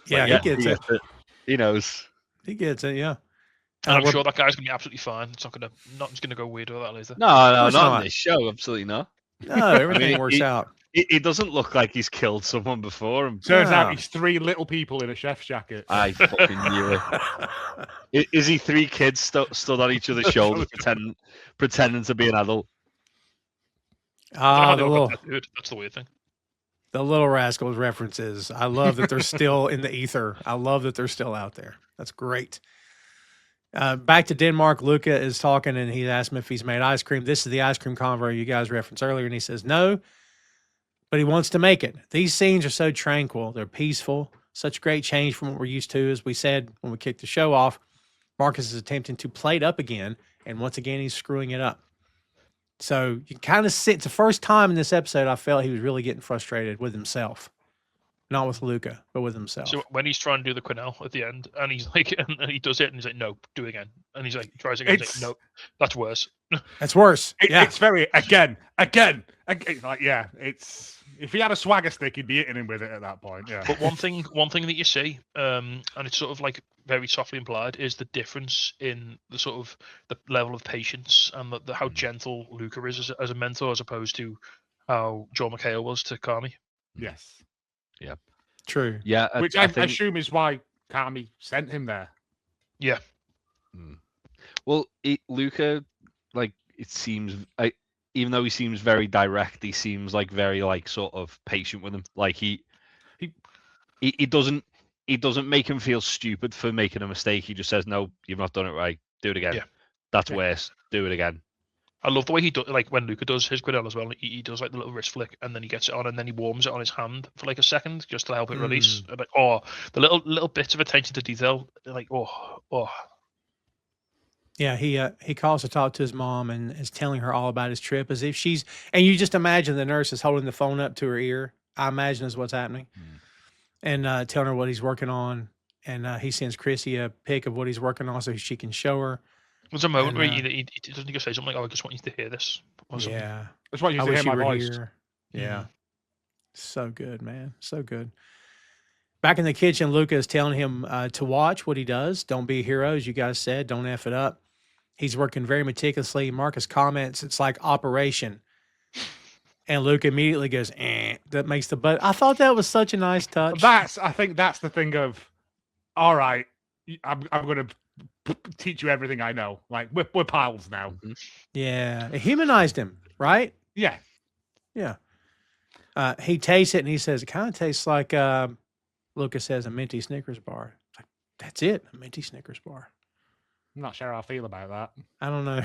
Yeah, like, he gets it. He knows. He gets it. Yeah. And I'm sure that guy's gonna be absolutely fine. It's nothing's gonna go weird with that later. No, course not not. on this show. Absolutely not. No, everything mean, works out. It doesn't look like he's killed someone before him. Turns No. out he's 3 little people in a chef's jacket. I fucking knew it. Is he 3 kids stood on each other's shoulders pretending to be an adult? Ah, the little That's the weird thing. the little rascals references. I love that they're still in the ether. I love that they're still out there. That's great. Back to Denmark, Luca is talking and he asked him if he's made ice cream. This is the ice cream convo you guys referenced earlier. And he says no, but he wants to make it. These scenes are so tranquil. They're peaceful. Such great change from what we're used to. As we said when we kicked the show off, Marcus is attempting to play it up again. And once again, he's screwing it up. So you kind of see, it's the first time in this episode I felt he was really getting frustrated with himself. Not with Luca, but with himself. So when he's trying to do the quenelle at the end, and he's like, and he does it, and he's like, "No, do it again." And he's like, tries again. He's like, "No, that's worse." That's worse. Yeah. It's very again. Like, yeah, it's if he had a swagger stick, he'd be hitting him with it at that point. Yeah. But one thing that you see, and it's sort of like very softly implied, is the difference in the sort of the level of patience and how gentle Luca is as a mentor, as opposed to how Joel McHale was to Carmy. Yes. Yeah. True. Yeah. Which I think, assume is why Carmy sent him there. Yeah. Well, Luca, like it seems, even though he seems very direct, he seems like very like sort of patient with him. Like he doesn't make him feel stupid for making a mistake. He just says, "No, you've not done it right. Do it again. Yeah. That's Yeah. worse. Do it again." I love the way he does, like when Luca does his quenelle as well. He does like the little wrist flick, and then he gets it on, and then he warms it on his hand for like a second just to help it release. And like, oh, the little bits of attention to detail, like oh. Yeah, he calls to talk to his mom and is telling her all about his trip as if she's, and you just imagine the nurse is holding the phone up to her ear. I imagine is what's happening, and telling her what he's working on. And he sends Chrissy a pic of what he's working on so she can show her. There's a moment And, where he doesn't just say something like, "Oh, I just want you to hear this." Or something. Yeah, That's why you I hear wish my you were voice. here. Yeah, so good, man, so good. Back in the kitchen, Luca is telling him to watch what he does. Don't be a hero, as you guys said. Don't F it up. He's working very meticulously. Marcus comments, it's like operation. And Luca immediately goes, that makes the butt. I thought that was such a nice touch. I think that's the thing of, all right, I'm going to teach you everything I know. Like we're pals now. Yeah. It humanized him, right? Yeah. Yeah. He tastes it and he says, it kind of tastes like, Luca says, a minty Snickers bar. It's like, that's it, a minty Snickers bar. I'm not sure how I feel about that. I don't know.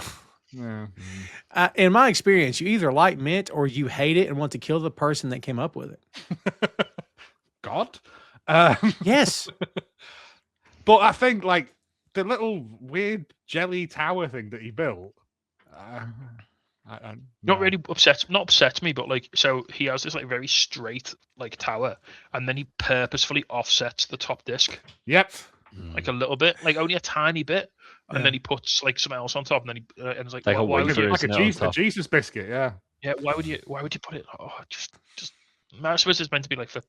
Yeah. In my experience, you either like mint or you hate it and want to kill the person that came up with it. God. Yes. But I think like the little weird jelly tower thing that he built. Not really upsets me, but like, so he has this like very straight like tower, and then he purposefully offsets the top disc. Yep. Like a little bit, like only a tiny bit, and Yeah. then he puts like something else on top, and then he and it's like, Like a why would wafer. you? Like Isn't it, on a top? Jesus biscuit. Yeah. Yeah, why would you put it? Oh, just. I suppose it's meant to be like for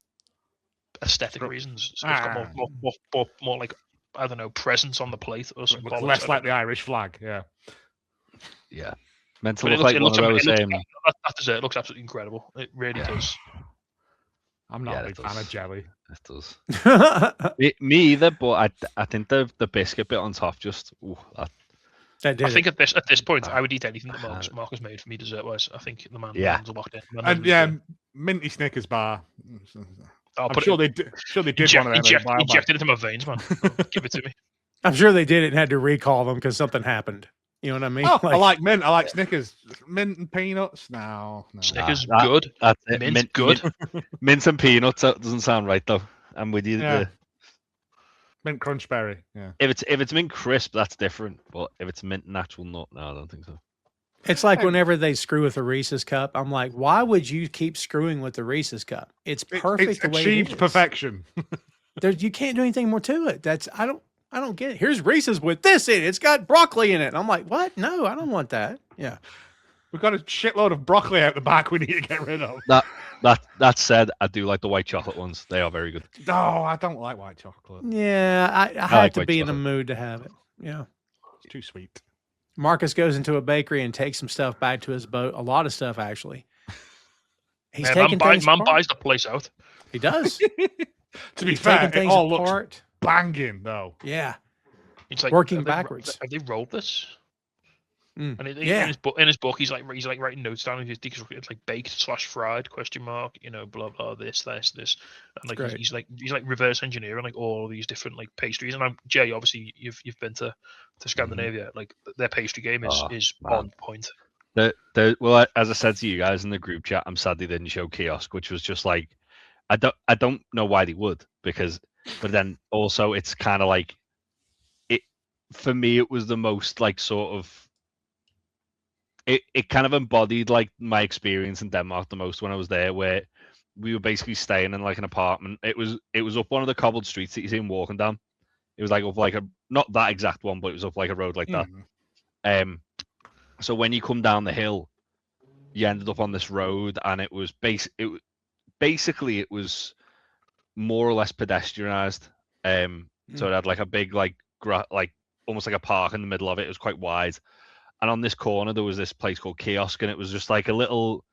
aesthetic reasons. So it's got more like, I don't know, presence on the plate or something. Looks less like the Irish flag. Yeah. Yeah. Meant to But look like one of those. that dessert looks absolutely incredible. It really does. I'm not Yeah, a it big fan does. of jelly. It does. Me either, but I think the biscuit bit on top just. That did I think it. at this point, I would eat anything that Marcus made for me dessert wise. I think the man's locked in. And yeah, minty Snickers bar. I'll I'm put sure it. they did one of them. a while back. Inject it into my veins, man. Give it to me. I'm sure they did it and had to recall them because something happened. You know what I mean? Oh, I like mint. I like Snickers. Mint and peanuts. No. Snickers that- good. That's it. Mint good. Mint and peanuts. That doesn't sound right though. I'm with you. Yeah. Mint crunch berry. Yeah. If it's mint crisp, that's different. But if it's mint natural nut, no, I don't think so. It's like whenever they screw with a Reese's cup, I'm like, why would you keep screwing with the Reese's cup? It's perfect It's the way achieved it is. perfection. You can't do anything more to it. I don't get it. Here's Reese's with this in it. It's got broccoli in it. And I'm like, what? No, I don't want that. Yeah. We've got a shitload of broccoli out the back we need to get rid of. That said, I do like the white chocolate ones. They are very good. No, I don't like white chocolate. Yeah, I have like to white be in the chocolate. mood to have it. Yeah. It's too sweet. Marcus goes into a bakery and takes some stuff back to his boat. A lot of stuff, actually. He's Man, taking things man apart. buys the place out. He does. To be He's fair, taking it things all looks apart. banging, though. Yeah. It's like Working have they- backwards. Have they rolled this? Mm. And Yeah. in his book, he's like writing notes down. And it's like baked/fried ? You know, blah blah this, and like great. he's like reverse engineering like all of these different like pastries. And Jay, obviously you've been to Scandinavia. Like their pastry game is man. on point. Well, as I said to you guys in the group chat, I'm sad they didn't show kiosk, which was just like, I don't know why they would, because, but then also it's kind of like, it for me it was the most like sort of, it kind of embodied like my experience in Denmark the most when I was there, where we were basically staying in like an apartment. It was up one of the cobbled streets that you see him walking down. It was like up like not that exact one, but it was up like a road like that. So when you come down the hill, you ended up on this road, and it was basically it was more or less pedestrianized. So it had like a big like almost like a park in the middle of it. It was quite wide, and on this corner there was this place called Kiosk, and it was just like a little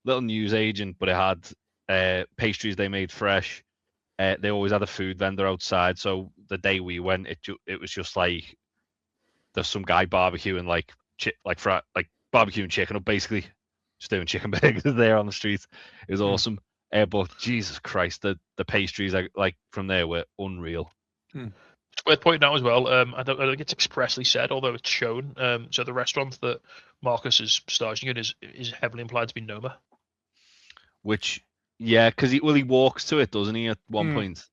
news agent, but it had pastries they made fresh. They always had a food vendor outside. So the day we went, it was just like there's some guy barbecuing like barbecuing chicken, or basically just doing chicken burgers there on the street. It was awesome. But Jesus Christ, the pastries like from there were unreal. It's worth pointing out as well. I don't think it's expressly said, although it's shown. So the restaurant that Marcus is starting in is heavily implied to be Noma. Which, yeah, because he walks to it, doesn't he, at one point?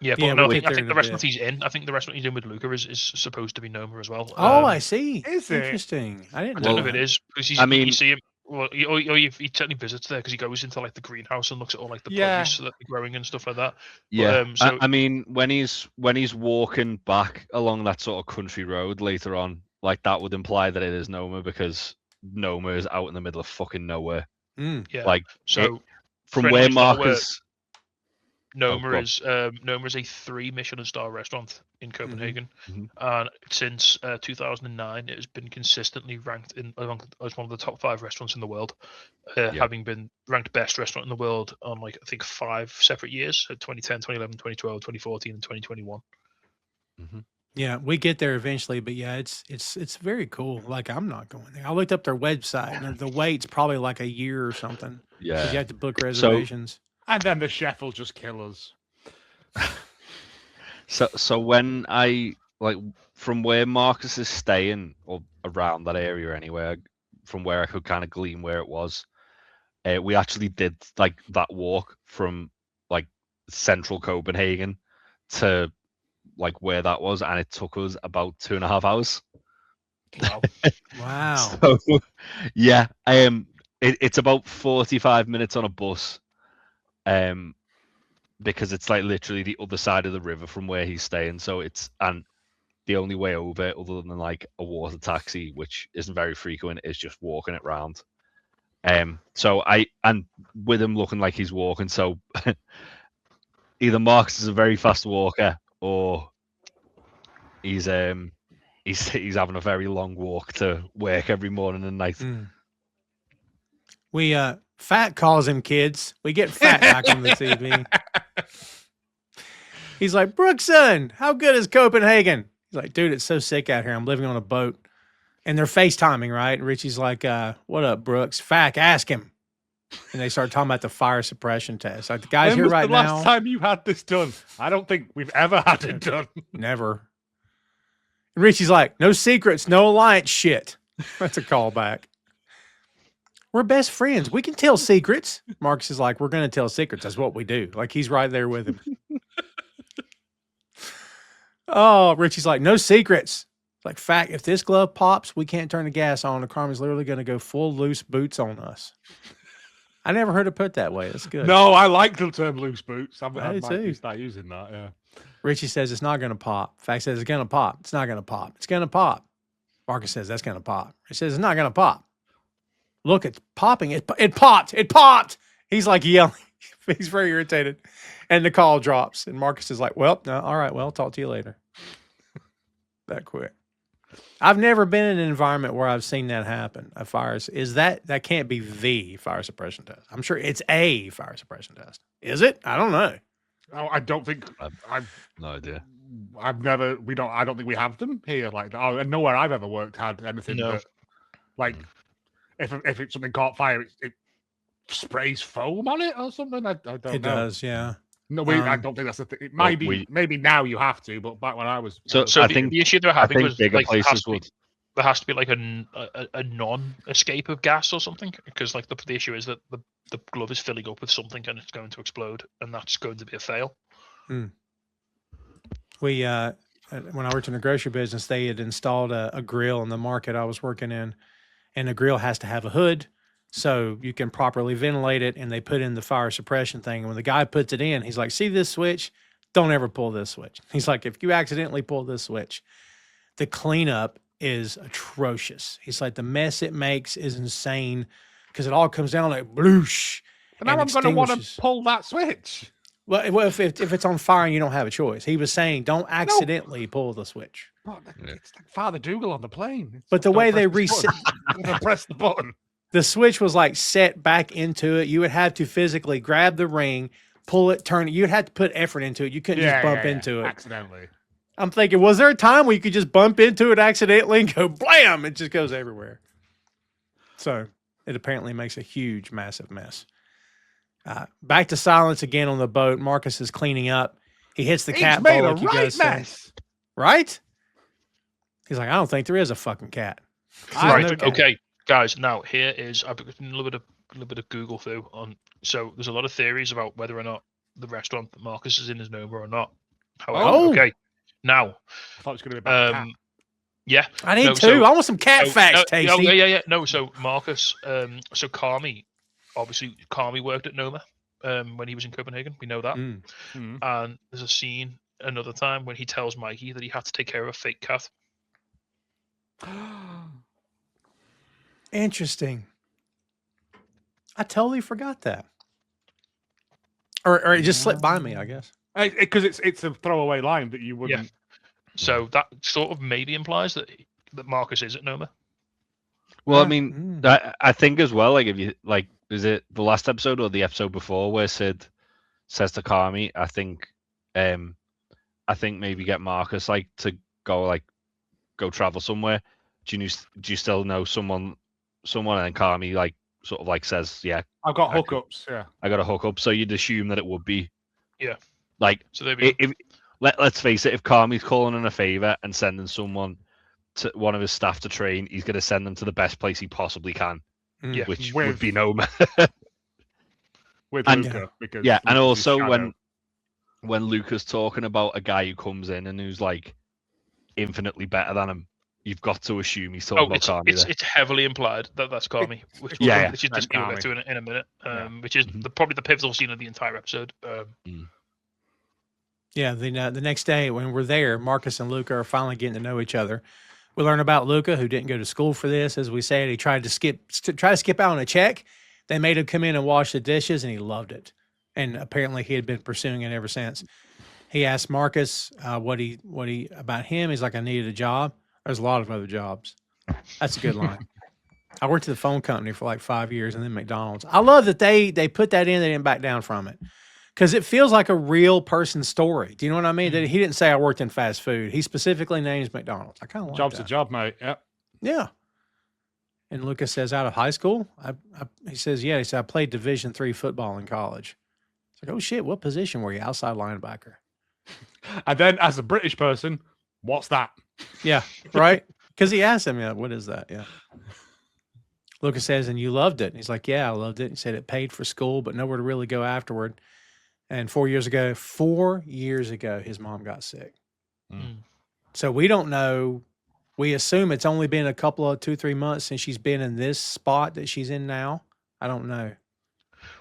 Yeah, but Yeah, no, we'll I get there think in the a restaurant bit. he's in. I think the restaurant he's in with Luca is supposed to be Noma as well. Oh, I see. Is it? Interesting. I didn't I know don't know if that. it is, because I mean- you see him. Well, he certainly visits there because he goes into like the greenhouse and looks at all like the Yeah. produce that they're growing and stuff like that. Yeah, so- I mean, when he's walking back along that sort of country road later on, like that would imply that it is Noma, because Noma is out in the middle of fucking nowhere. Yeah. Like So from for where anyone who's not aware, Marcus, Noma go on. is Noma is a 3 Michelin star restaurant in Copenhagen, Mhm. and since 2009, it has been consistently ranked as one of the top 5 restaurants in the world, having been ranked best restaurant in the world on like I think 5 separate years: so 2010, 2011, 2012, 2014, and 2021. Yeah, we get there eventually, but yeah, it's very cool. Like, I'm not going there. I looked up their website, and the wait's probably like a year or something. 'Cause yeah. you have to book reservations. And then the chef will just kill us. So when I like from where Marcus is staying, or around that area anyway, from where I could kind of glean where it was, we actually did like that walk from like central Copenhagen to like where that was, and it took us about 2.5 hours. Wow. Wow. So yeah, it's about 45 minutes on a bus, because it's like literally the other side of the river from where he's staying. So and the only way over, other than like a water taxi, which isn't very frequent, is just walking it round. So and with him looking like he's walking, so either Marcus is a very fast walker, or he's having a very long walk to work every morning and night. We Fat calls him kids. We get Fat back on the TV. He's like, Brookson, how good is Copenhagen? He's like, dude, it's so sick out here. I'm living on a boat. And they're FaceTiming, right? And Richie's like, what up, Brooks? Fack, ask him. And they start talking about the fire suppression test. Like, the guy's When here was right the last now. time you had this done? I don't think we've ever had it done. Never. And Richie's like, no secrets, no alliance shit. That's a callback. We're best friends. We can tell secrets. Marcus is like, we're going to tell secrets. That's what we do. Like, he's right there with him. Oh, Richie's like, no secrets. Like, fact, if this glove pops, we can't turn the gas on. The Carmen's literally going to go full loose boots on us. I never heard it put that way. That's good. No, I like the term loose boots. I do might too. start using that, yeah. Richie says it's not going to pop. Fact says it's going to pop. It's not going to pop. It's going to pop. Marcus says that's going to pop. He says it's not going to pop. Look, it's popping. It popped. It popped. He's like yelling. He's very irritated. And the call drops. And Marcus is like, well, no, all right, well, talk to you later. That quick. I've never been in an environment where I've seen that happen. A fire is that can't be the fire suppression test. I'm sure it's a fire suppression test. Is it? I don't know. Oh, I don't think I've no idea. I don't think we have them here. Like, and nowhere I've ever worked had anything that, like, if it's something caught fire, it sprays foam on it or something. I don't know. It does, yeah. No, I don't think that's the thing. It might be, maybe now you have to, but back when I was, so I think the issue they're having was bigger like places would. There has to be like a non-escape of gas or something, because like the issue is that the glove is filling up with something and it's going to explode, and that's going to be a fail. We when I worked in the grocery business, they had installed a grill in the market I was working in, and the grill has to have a hood so you can properly ventilate it, and they put in the fire suppression thing. And when the guy puts it in, he's like, see this switch? Don't ever pull this switch. He's like, if you accidentally pull this switch, the cleanup is atrocious. He's like, the mess it makes is insane because it all comes down like bloosh. But now I'm going to want to pull that switch. Well, if it's on fire and you don't have a choice. He was saying, don't accidentally pull the switch. It's like Father Dougal on the plane. But the way they reset, press the button. The switch was like set back into it. You would have to physically grab the ring, pull it, turn it. You'd have to put effort into it. You couldn't just bump into it accidentally. I'm thinking, was there a time where you could just bump into it accidentally and go blam? It just goes everywhere. So it apparently makes a huge, massive mess. Back to silence again on the boat. Marcus is cleaning up. He hits the cat bowl like you guys said. Right? He's like, I don't think there is a fucking cat. Right. Okay, guys. Now here is I've got a little bit of Google through on. So there's a lot of theories about whether or not the restaurant that Marcus is in is Noma or not. However, okay. Now, I thought it was going to be about cat. Yeah, I need two. I want some cat facts, Tasty. Yeah. No, so Marcus, so Carmy, obviously Carmy worked at Noma when he was in Copenhagen. We know that. And there's a scene another time when he tells Mikey that he had to take care of a fake cat. Interesting. I totally forgot that. Or it just slipped by me, I guess. Because it's a throwaway line that you wouldn't. Yeah. So that sort of maybe implies that Marcus is at Noma. Well, I mean, I think as well. Like, if you like, is it the last episode or the episode before where Sid says to Carmy, I think maybe get Marcus like to go travel somewhere. Do you still know someone? And then Carmy like sort of like says, yeah, I've got hookups. Yeah, I got a hookup. So you'd assume that it would be. Yeah. Like, so let's face it, if Carmy's calling in a favor and sending someone to one of his staff to train, he's going to send them to the best place he possibly can, which would be Noma. With Luca, because and also when Luca's talking about a guy who comes in and who's like infinitely better than him, you've got to assume he's talking about Carmy. It's heavily implied that that's Carmy, which we'll just go back to in a minute, which is probably the pivotal scene of the entire episode. Yeah, the next day when we're there, Marcus and Luca are finally getting to know each other. We learn about Luca, who didn't go to school for this. As we said, he tried to skip out on a check. They made him come in and wash the dishes, and he loved it. And apparently, he had been pursuing it ever since. He asked Marcus what he about him. He's like, I needed a job. There's a lot of other jobs. That's a good line. I worked at the phone company for like 5 years, and then McDonald's. I love that they put that in. They didn't back down from it. Because it feels like a real person story. Do you know what I mean? That he didn't say I worked in fast food. He specifically names McDonald's. I kind of like Job's that. a job, mate. Yep. Yeah. And Lucas says, out of high school? He says, yeah. He said, I played Division III football in college. It's like, oh, shit, what position were you? Outside linebacker. And then as a British person, what's that? Yeah, right? Because he asked him, what is that? Yeah. Lucas says, and you loved it. And he's like, yeah, I loved it. He said it paid for school, but nowhere to really go afterward. And 4 years ago, his mom got sick. So we don't know. We assume it's only been a couple of 2-3 months since she's been in this spot that she's in now. I don't know.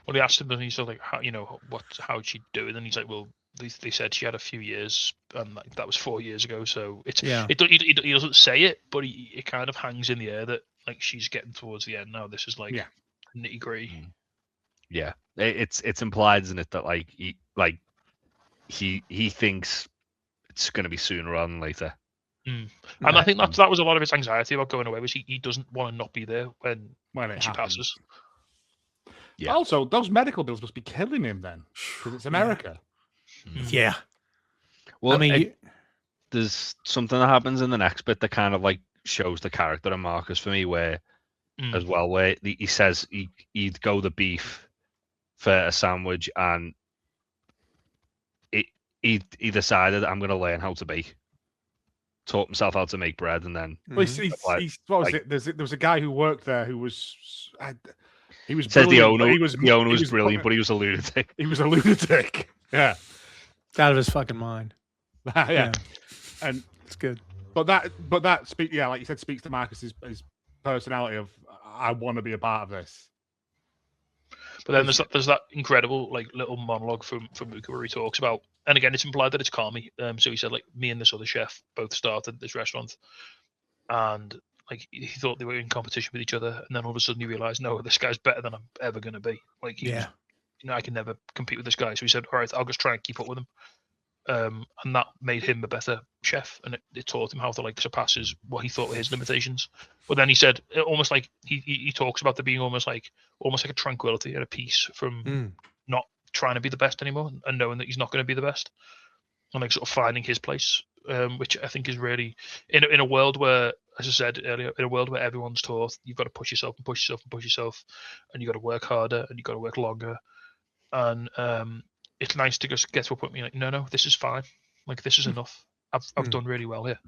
Well, he asked him, and he said, like, how'd she do it? And he's like, well, they said she had a few years, and like, that was 4 years ago. So it's Yeah. he doesn't say it, but it kind of hangs in the air that like she's getting towards the end now. This is like nitty gritty. Yeah, it's implied, isn't it, that like he thinks it's going to be sooner rather than later. And I think that was a lot of his anxiety about going away, was he doesn't want to not be there when she passes. Yeah. Also, those medical bills must be killing him then, because it's America. Yeah. Well, I mean, there's something that happens in the next bit that kind of like shows the character of Marcus for me, where as well, where he says he'd go the beef for a sandwich, and he decided, I'm going to learn how to bake. Taught himself how to make bread, and then well, what was it? There was a guy who worked there who was he was says the brilliant, owner. but The owner was brilliant, but he was a lunatic. He was a lunatic. Yeah, out of his fucking mind. yeah, and it's good. But that speak, yeah, like you said, speaks to Marcus's his personality of I want to be a part of this. But then there's that incredible like little monologue from Luca where he talks about, and again it's implied that it's Carmy. So he said like me and this other chef both started this restaurant, and like he thought they were in competition with each other, and then all of a sudden he realized, no, this guy's better than I'm ever going to be. Like I can never compete with this guy. So he said, all right, I'll just try and keep up with him. And that made him a better chef, and it taught him how to like surpass what he thought were his limitations. But then he said, almost like he talks about there being almost like a tranquility and a peace from not trying to be the best anymore, and knowing that he's not going to be the best, and like sort of finding his place, which I think is really in a world where, as I said earlier, in a world where everyone's taught you've got to push yourself and push yourself and push yourself, and you've got to work harder and you've got to work longer, and it's nice to just get to a point where you're like, no, this is fine. Like, this is enough. I've done really well here.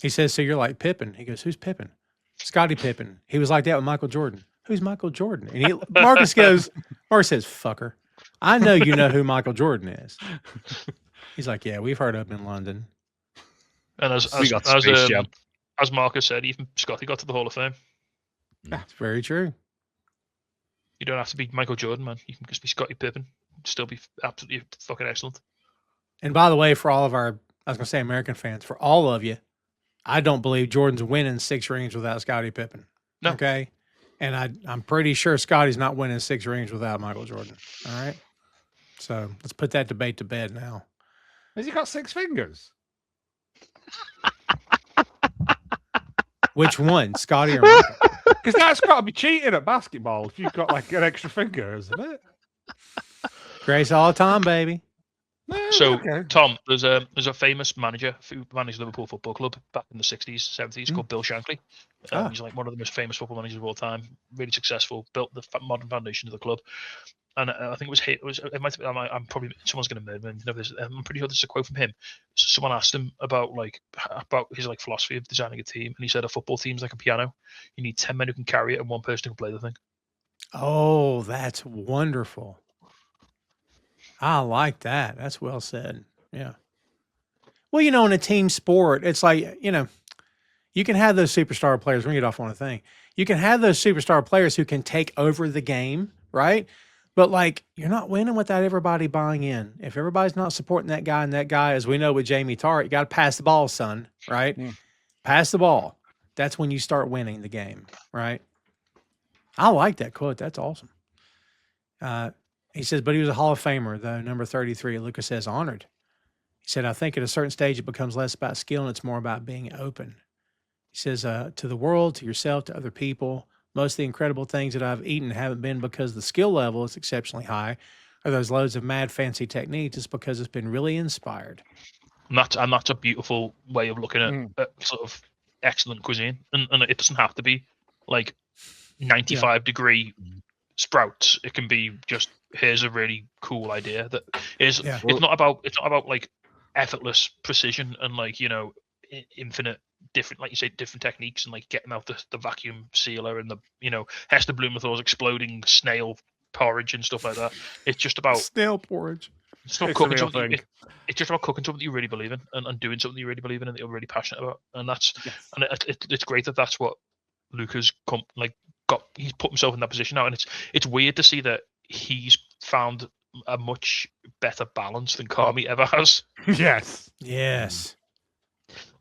He says, so you're like Pippen. He goes, who's Pippen? Scottie Pippen. He was like that with Michael Jordan. Who's Michael Jordan? And Marcus says, fucker, I know you know who Michael Jordan is. He's like, yeah, we've heard of him in London. And as Marcus said, even Scotty got to the Hall of Fame. That's very true. You don't have to be Michael Jordan, man. You can just be Scottie Pippen. Still be absolutely fucking excellent. And by the way, for all of our, I was going to say American fans, for all of you, I don't believe Jordan's winning 6 rings without Scottie Pippen. No. Okay? And I'm pretty sure Scotty's not winning 6 rings without Michael Jordan. All right? So let's put that debate to bed now. Has he got 6 fingers? Which one, Scotty or Michael? Because that's got to be cheating at basketball if you've got like an extra finger, isn't it? Grace all the time, baby. So, okay. Tom, there's a famous manager who managed Liverpool Football Club back in the 60s, 70s called Bill Shankly. He's like one of the most famous football managers of all time, really successful, built the modern foundation of the club. And I think it might have been, I'm probably, someone's going to murder me. I'm pretty sure this is a quote from him. Someone asked him about his like philosophy of designing a team, and he said a football team's like a piano. You need 10 men who can carry it and 1 person who can play the thing. Oh, that's wonderful. I like that. That's well said. Yeah. Well, in a team sport, it's like, you can have those superstar players. We're going to get off on a thing. You can have those superstar players who can take over the game, right? But like, you're not winning without everybody buying in. If everybody's not supporting that guy, and that guy, as we know with Jamie Tartt, you got to pass the ball, son, right? Pass the ball. That's when you start winning the game, right? I like that quote. That's awesome. He says, but he was a Hall of Famer, though, number 33. Luca says, honored. He said, I think at a certain stage it becomes less about skill and it's more about being open. He says, to the world, to yourself, to other people, most of the incredible things that I've eaten haven't been because the skill level is exceptionally high or those loads of mad fancy techniques. It's because it's been really inspired. And that's a beautiful way of looking at sort of excellent cuisine. And it doesn't have to be like 95 degree sprouts. It can be just, here's a really cool idea that is it's not about like effortless precision and like infinite different, like you say, different techniques and like getting out the vacuum sealer and the Hester Blumenthal's exploding snail porridge and stuff like that. It's just about snail porridge. It's not cooking something. It's just about cooking something you really believe in and doing something you really believe in and that you're really passionate about. And that's and it's great that that's what Luca's he's put himself in that position now. And it's weird to see that he's found a much better balance than Carmy ever has. Yes. Yes.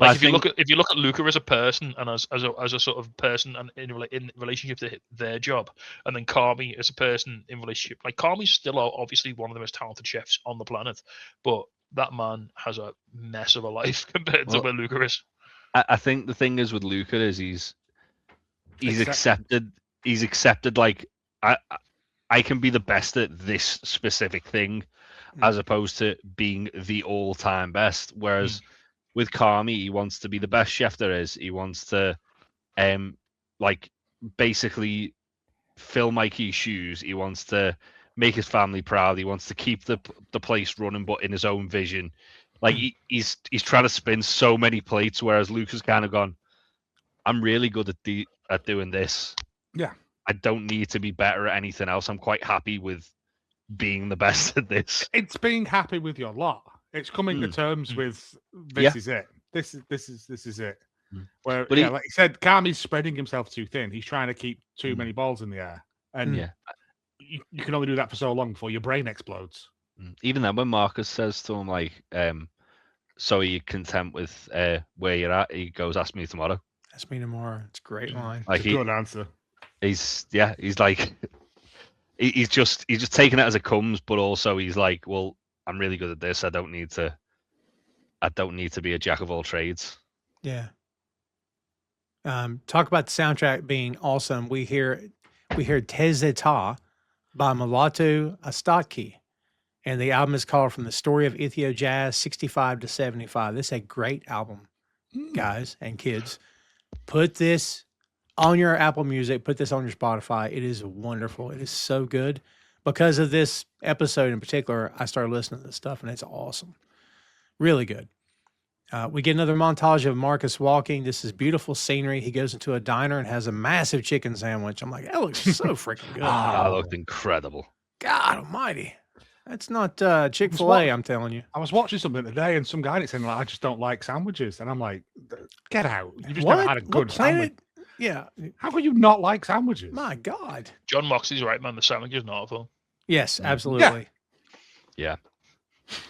Like if you look at Luca as a person and as a sort of person and in relationship to their job, and then Carmy as a person in relationship, like Carmy's still obviously one of the most talented chefs on the planet, but that man has a mess of a life compared to where Luca is. I think the thing is with Luca is he's accepted like I can be the best at this specific thing, as opposed to being the all-time best. Whereas with Carmy, he wants to be the best chef there is. He wants to, like, basically fill Mikey's shoes. He wants to make his family proud. He wants to keep the place running, but in his own vision. Like he's trying to spin so many plates, whereas Luca's kind of gone, I'm really good at doing this. Yeah. I don't need to be better at anything else. I'm quite happy with being the best at this. It's being happy with your lot. It's coming to terms with this is it. This is it. Where like you said, Carmy's spreading himself too thin. He's trying to keep too many balls in the air, and you can only do that for so long before your brain explodes. Even then, when Marcus says to him like, "So are you content with where you're at?" He goes, "Ask me tomorrow." Ask me tomorrow. It's a great line. Like a good answer. He's like, he's just taking it as it comes, but also he's like, well, I'm really good at this. I don't need to be a jack of all trades. Yeah. Talk about the soundtrack being awesome. We hear Tezeta by Mulatu Astatki, and the album is called From the Story of Ethio Jazz 65 to 75. This is a great album, guys and kids. Put this on your Apple Music, put this on your Spotify. It is wonderful. It is so good. Because of this episode in particular, I started listening to this stuff, and it's awesome. Really good. We get another montage of Marcus walking. This is beautiful scenery. He goes into a diner and has a massive chicken sandwich. I'm like, that looks so freaking good. That looked incredible. God almighty. That's not Chick-fil-A, I'm telling you. I was watching something today, and some guy in it saying, like, I just don't like sandwiches. And I'm like, get out. You just never had a good sandwich. Yeah. How can you not like sandwiches? My God. John Moxley's right, man. The sandwich is not awful. Yes, absolutely. Yeah.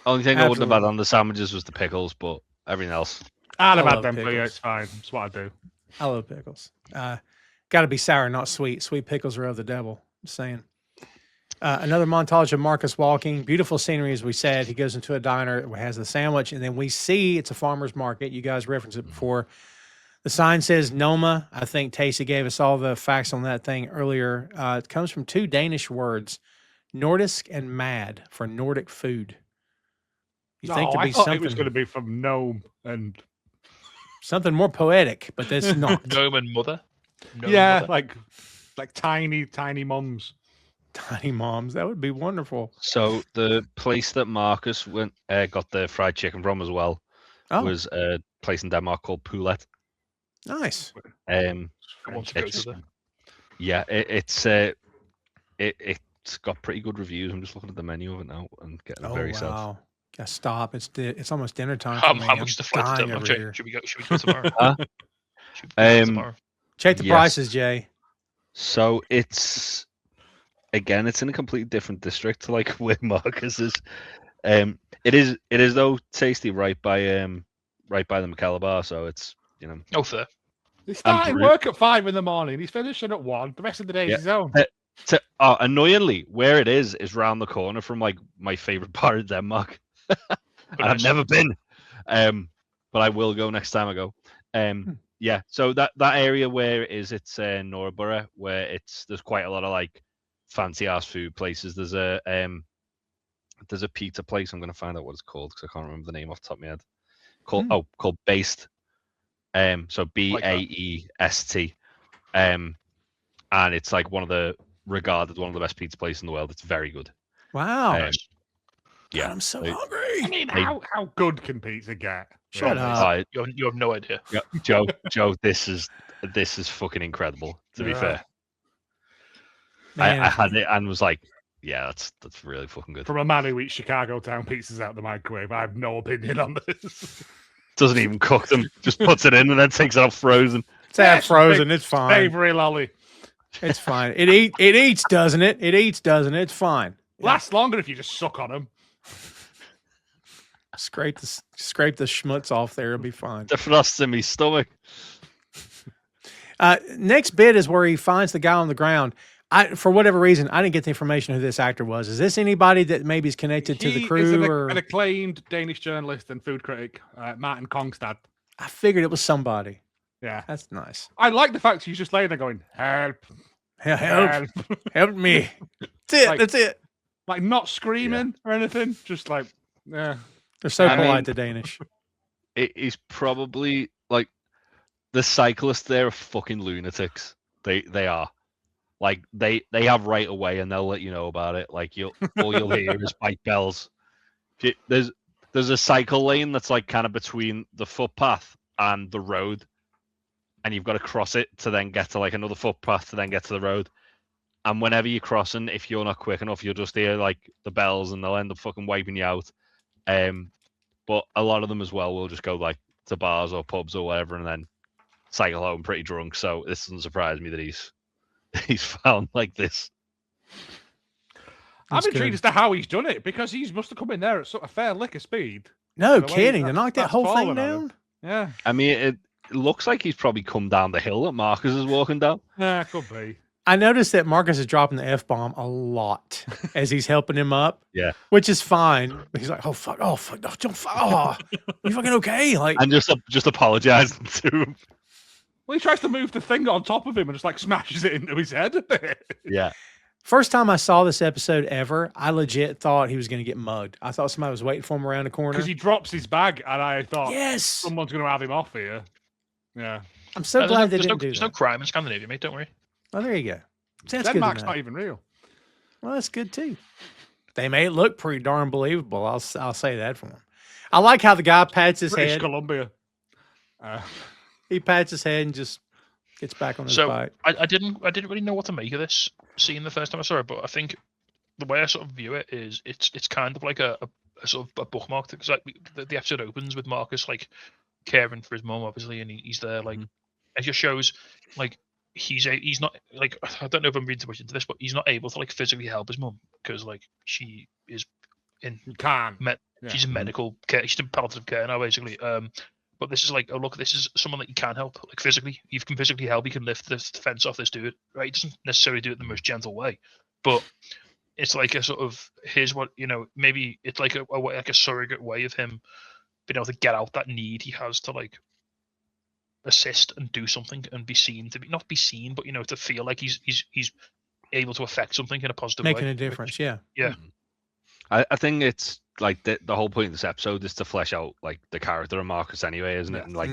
Only thing I wouldn't have had on the sandwiches was the pickles, but everything else. I'd have had them for you. It's fine. It's what I do. I love pickles. Got to be sour, not sweet. Sweet pickles are of the devil. Just saying. Another montage of Marcus walking. Beautiful scenery, as we said. He goes into a diner, has the sandwich, and then we see it's a farmer's market. You guys referenced it before. The sign says Noma. I think Tacey gave us all the facts on that thing earlier. It comes from two Danish words, Nordisk and mad, for Nordic food. You think to be something? It was going to be from gnome and something more poetic, but that's not. Gnome and mother. Mother. like tiny mums. Tiny moms. That would be wonderful. So the place that Marcus got the fried chicken from as well was a place in Denmark called Poulet. Nice. Yeah, it's got pretty good reviews. I'm just looking at the menu of it now and getting the very self. Gotta stop. It's almost dinner time. How much the flight to Denmark? Should we go tomorrow? Tomorrow? Check the prices, Jay. So it's in a completely different district to like where Marcus is. It is though tasty right by the McKellar bar, so it's Oh, fair. He's starting work at 5 a.m. He's finishing at 1. The rest of the day is his own. Annoyingly, where it is round the corner from like my favorite bar in Denmark. And I've never been, but I will go next time I go. Yeah, so that area where it is, it's Norrborough, where there's quite a lot of like fancy ass food places. There's a pizza place. I'm gonna find out what it's called because I can't remember the name off the top of my head. Called Based. So Baest. And it's like regarded one of the best pizza places in the world. It's very good. Wow. Yeah, God, I'm so hungry. I mean, how good can pizza get? Shut up. You have no idea. Yeah, Joe, this is fucking incredible. To be fair, I had it and was like, yeah, that's really fucking good. From a man who eats Chicago town pizzas out the microwave, I have no opinion on this. Doesn't even cook them, just puts it in and then takes it off frozen. It's half frozen. It's fine. Savory lolly. It's fine. It eats, doesn't it? It eats, doesn't it? It's fine. Lasts longer if you just suck on them. Scrape the schmutz off there. It'll be fine. The frost in my stomach. Next bit is where he finds the guy on the ground. For whatever reason, I didn't get the information who this actor was. Is this anybody that maybe is connected to the crew? Is or an acclaimed Danish journalist and food critic, Martin Kongstad. I figured it was somebody. Yeah. That's nice. I like the fact he's just laying there going, help. Help me. That's it. Like- That's it. Like not screaming or anything. Just like, yeah. They're so I polite, mean- the Danish. It is probably like the cyclists there are fucking lunatics. They are. Like they have right away and they'll let you know about it. Like all you'll hear is bike bells. There's a cycle lane that's like kind of between the footpath and the road. And you've got to cross it to then get to like another footpath to then get to the road. And whenever you're crossing, if you're not quick enough, you'll just hear like the bells and they'll end up fucking wiping you out. But a lot of them as well will just go like to bars or pubs or whatever and then cycle home pretty drunk. So this doesn't surprise me that he's found like this. That's I'm intrigued good. as to how he's done it because he must have come in there at sort of fair lick of speed. No The way kidding. To that- knock that that's whole thing fallen on down? him. Yeah. I mean, it looks like he's probably come down the hill that Marcus is walking down. Yeah, could be. I noticed that Marcus is dropping the F-bomb a lot as he's helping him up. Yeah. Which is fine. But he's like, oh, fuck. Oh, fuck. Oh, don't fuck. Oh, you fucking okay? Like, And just apologizing to him. Well, he tries to move the thing on top of him and just like smashes it into his head. Yeah. first time I saw this episode ever, I legit thought he was going to get mugged. I thought somebody was waiting for him around the corner. Because he drops his bag and I thought Yes. someone's going to have him off here. Yeah. I'm so glad they there's didn't do There's no that. crime in Scandinavia, mate. Don't worry. Oh, there you go. See, that's good to Denmark's know. not even real. Well, that's good too. They made it look pretty darn believable. I'll say that for him. I like how the guy pats his British head. Columbia. He pats his head and just gets back on his So bike. I didn't really know what to make of this scene the first time I saw it, but I think the way I sort of view it is it's kind of like a sort of a bookmark because like the episode opens with Marcus like caring for his mom obviously, and he's there like it just shows like he's not like I don't know if I'm reading too much into this, but he's not able to like physically help his mum because like she is in You can't. she's in medical care, she's in palliative care now basically. But this is like, oh look, this is someone that you can help, like physically. You can physically help. You can lift this fence off this dude, right? He doesn't necessarily do it in the most gentle way, but it's like a sort of here's what maybe it's like a way, like a surrogate way of him being able to get out that need he has to like assist and do something and be seen to be not be seen, but to feel like he's able to affect something in a positive way. Making a difference, yeah. Yeah. I think it's like the whole point of this episode is to flesh out like the character of Marcus anyway, isn't it? And like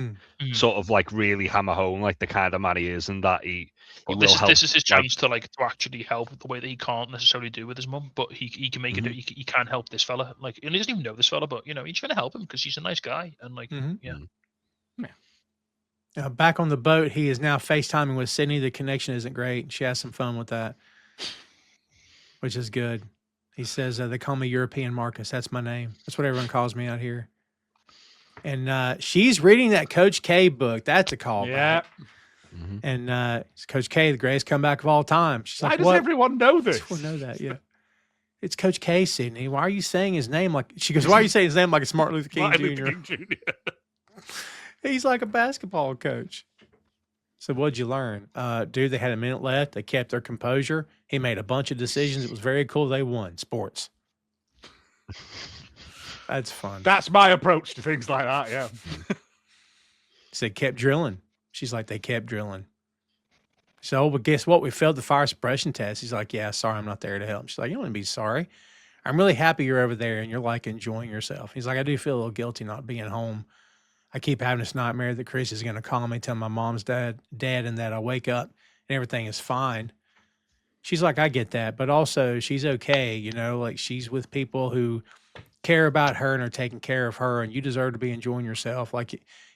sort of like really hammer home like the kind of man he is and that he Well, will help. this is his chance to actually help the way that he can't necessarily do with his mum, but he can make it. He can help this fella, like, and he doesn't even know this fella, but he's going to help him because he's a nice guy, and like, Back on the boat, he is now FaceTiming with Sydney. The connection isn't great. She has some fun with that, which is good. He says, they call me European Marcus. That's my name. That's what everyone calls me out here. And she's reading that Coach K book. That's a call. Yeah. And it's Coach K, the greatest comeback of all time. She's Why like, does what? everyone know this? Everyone know that, yeah. It's Coach K, Sydney. Why are you saying his name like... She goes, why are you saying his name like it's Martin Luther King Martin Jr.? Luther King Jr. He's like a basketball coach. So what'd you learn? Dude, they had a minute left. They kept their composure. He made a bunch of decisions. It was very cool. They won. Sports. That's fun. That's my approach to things like that, yeah. He said, kept drilling. She's like, they kept drilling. So, but guess what? We failed the fire suppression test. He's like, yeah, sorry, I'm not there to help. She's like, you don't want to be sorry. I'm really happy you're over there and you're like enjoying yourself. He's like, I do feel a little guilty not being home. I keep having this nightmare that Chris is going to call me, tell my mom's dead, and that I wake up and everything is fine. She's like, I get that, but also she's okay. Like she's with people who care about her and are taking care of her, and you deserve to be enjoying yourself. Like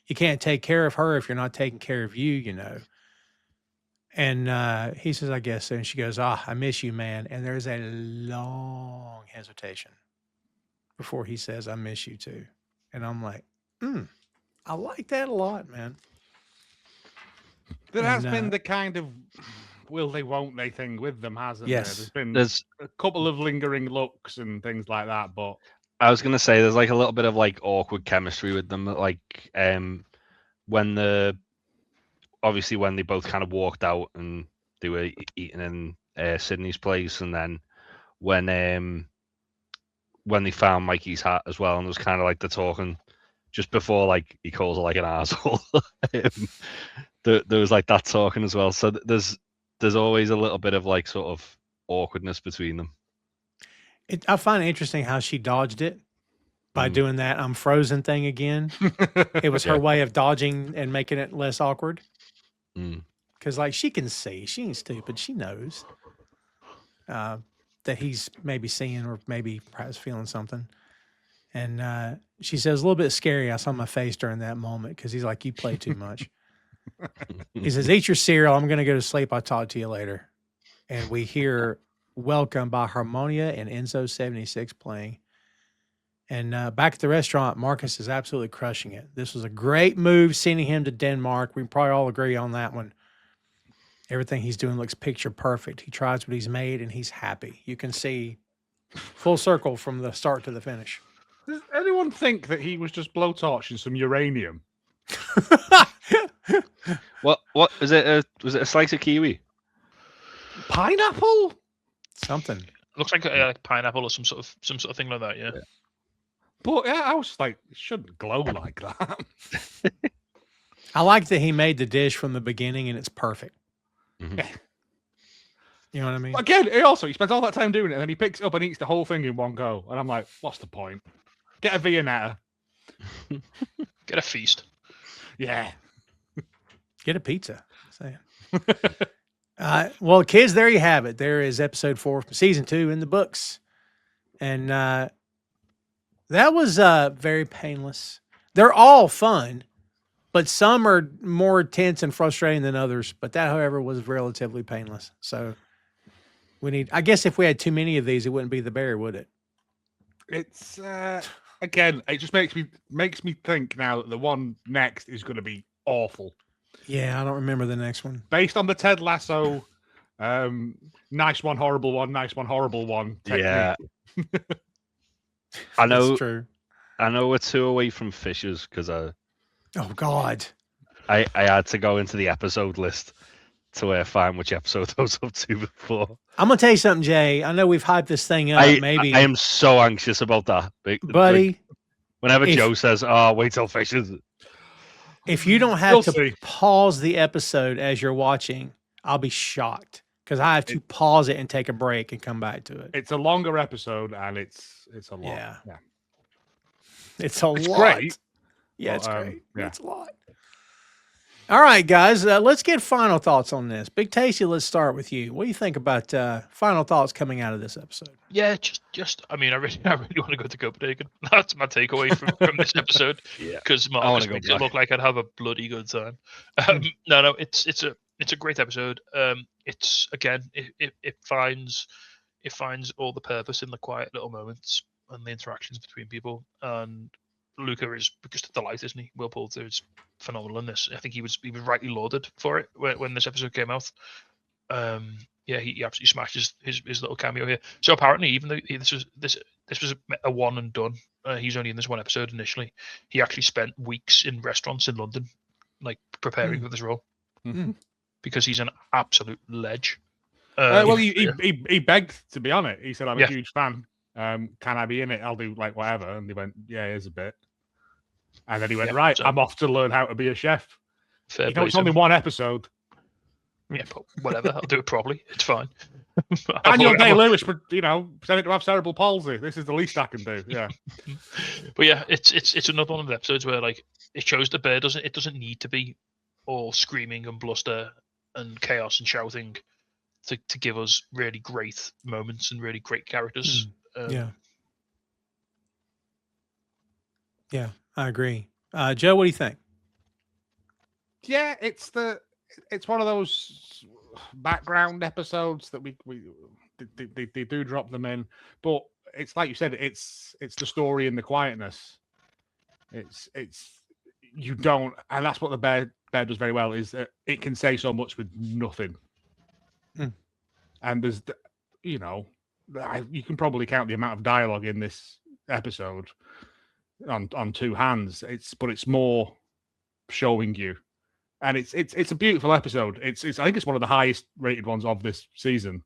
you can't take care of her if you're not taking care of you, And he says, I guess so. And she goes, I miss you, man. And there's a long hesitation before he says, I miss you too. And I'm like, I like that a lot, man. There has been the kind of will they, won't they thing with them, hasn't Yes. there? There's been There's a couple of lingering looks and things like that, but I was gonna say there's like a little bit of like awkward chemistry with them. Like when when they both kind of walked out and they were eating in Sydney's place, and then when they found Mikey's hat as well, and it was kind of like the talking just before like he calls her like an asshole. There was like that talking as well. So there's always a little bit of like sort of awkwardness between them. I find it interesting how she dodged it by doing that "I'm frozen" thing again. It was her way of dodging and making it less awkward. Because like she can see, she ain't stupid. She knows that he's maybe seeing or maybe perhaps feeling something. And she says, a little bit scary. I saw my face during that moment because he's like, you play too much. He says, eat your cereal. I'm going to go to sleep. I'll talk to you later. And we hear Welcome by Harmonia and Enzo 76 playing. And back at the restaurant, Marcus is absolutely crushing it. This was a great move sending him to Denmark. We probably all agree on that one. Everything he's doing looks picture perfect. He tries what he's made and he's happy. You can see full circle from the start to the finish. Does anyone think that he was just blowtorching some uranium? What was it? Was it a slice of kiwi? Pineapple? Something. Looks like pineapple or some sort of thing like that. Yeah. But yeah, I was like, it shouldn't glow like that. I like that he made the dish from the beginning and it's perfect. Yeah. You know what I mean? Again, he spends all that time doing it, and then he picks it up and eats the whole thing in one go. And I'm like, what's the point? Get a Viennetta. Get a feast. Yeah. Get a pizza. I'm saying. Well, kids, there you have it. There is episode 4 from season 2 in the books. And that was very painless. They're all fun, but some are more tense and frustrating than others. But that, however, was relatively painless. So I guess if we had too many of these, it wouldn't be the bear, would it? It's again, it just makes me think now that the one next is going to be awful. Yeah, I don't remember the next one. Based on the Ted Lasso, nice one, horrible one, nice one, horrible one. Technique. Yeah. I know. That's true. I know we're 2 away from Fishers because oh God, I had to go into the episode list to find which episode I was up to before. I'm gonna tell you something, Jay. I know we've hyped this thing up. Maybe I am so anxious about that, buddy. Whenever Joe says, "Oh, wait till Fishers," if you don't have to pause the episode as you're watching, I'll be shocked because I have to pause it and take a break and come back to it. It's a longer episode and it's a lot. Yeah. It's a lot. Great. Yeah, it's great. Yeah. It's a lot. All right, guys, let's get final thoughts on this. Big Tasty, let's start with you. What do you think about final thoughts coming out of this episode? Yeah, just I mean, I really want to go to Copenhagen. That's my takeaway from this episode. Yeah, because Marcus makes it look like I'd have a bloody good time. No, it's a great episode. It's again, it finds all the purpose in the quiet little moments and the interactions between people. And Luca is just a delight, isn't he? Will Poulter is phenomenal in this. I think he was rightly lauded for it when this episode came out. He absolutely smashes his little cameo here. So apparently, even though this was a one and done, he's only in this one episode initially. He actually spent weeks in restaurants in London, like preparing for this role, because he's an absolute ledge. Well, he begged to be on it. He said, "I'm a huge fan. Can I be in it? I'll do like whatever." And they went, "Yeah, here's a bit." And then he went, "Right, I'm off to learn how to be a chef." It's only one episode. Yeah, but whatever. I'll do it properly. It's fine. Daniel Day-Lewis, pretending to have cerebral palsy. This is the least I can do. Yeah. But yeah, it's another one of the episodes where like it shows the bear doesn't need to be all screaming and bluster and chaos and shouting to give us really great moments and really great characters. Yeah, I agree. Joe, what do you think? Yeah, it's one of those background episodes that they do drop them in, but it's like you said, it's the story and the quietness. It's you don't, and that's what the bear does very well, is that it can say so much with nothing. And there's, you can probably count the amount of dialogue in this episode on two hands. It's more showing you, and it's a beautiful episode. It's I think it's one of the highest rated ones of this season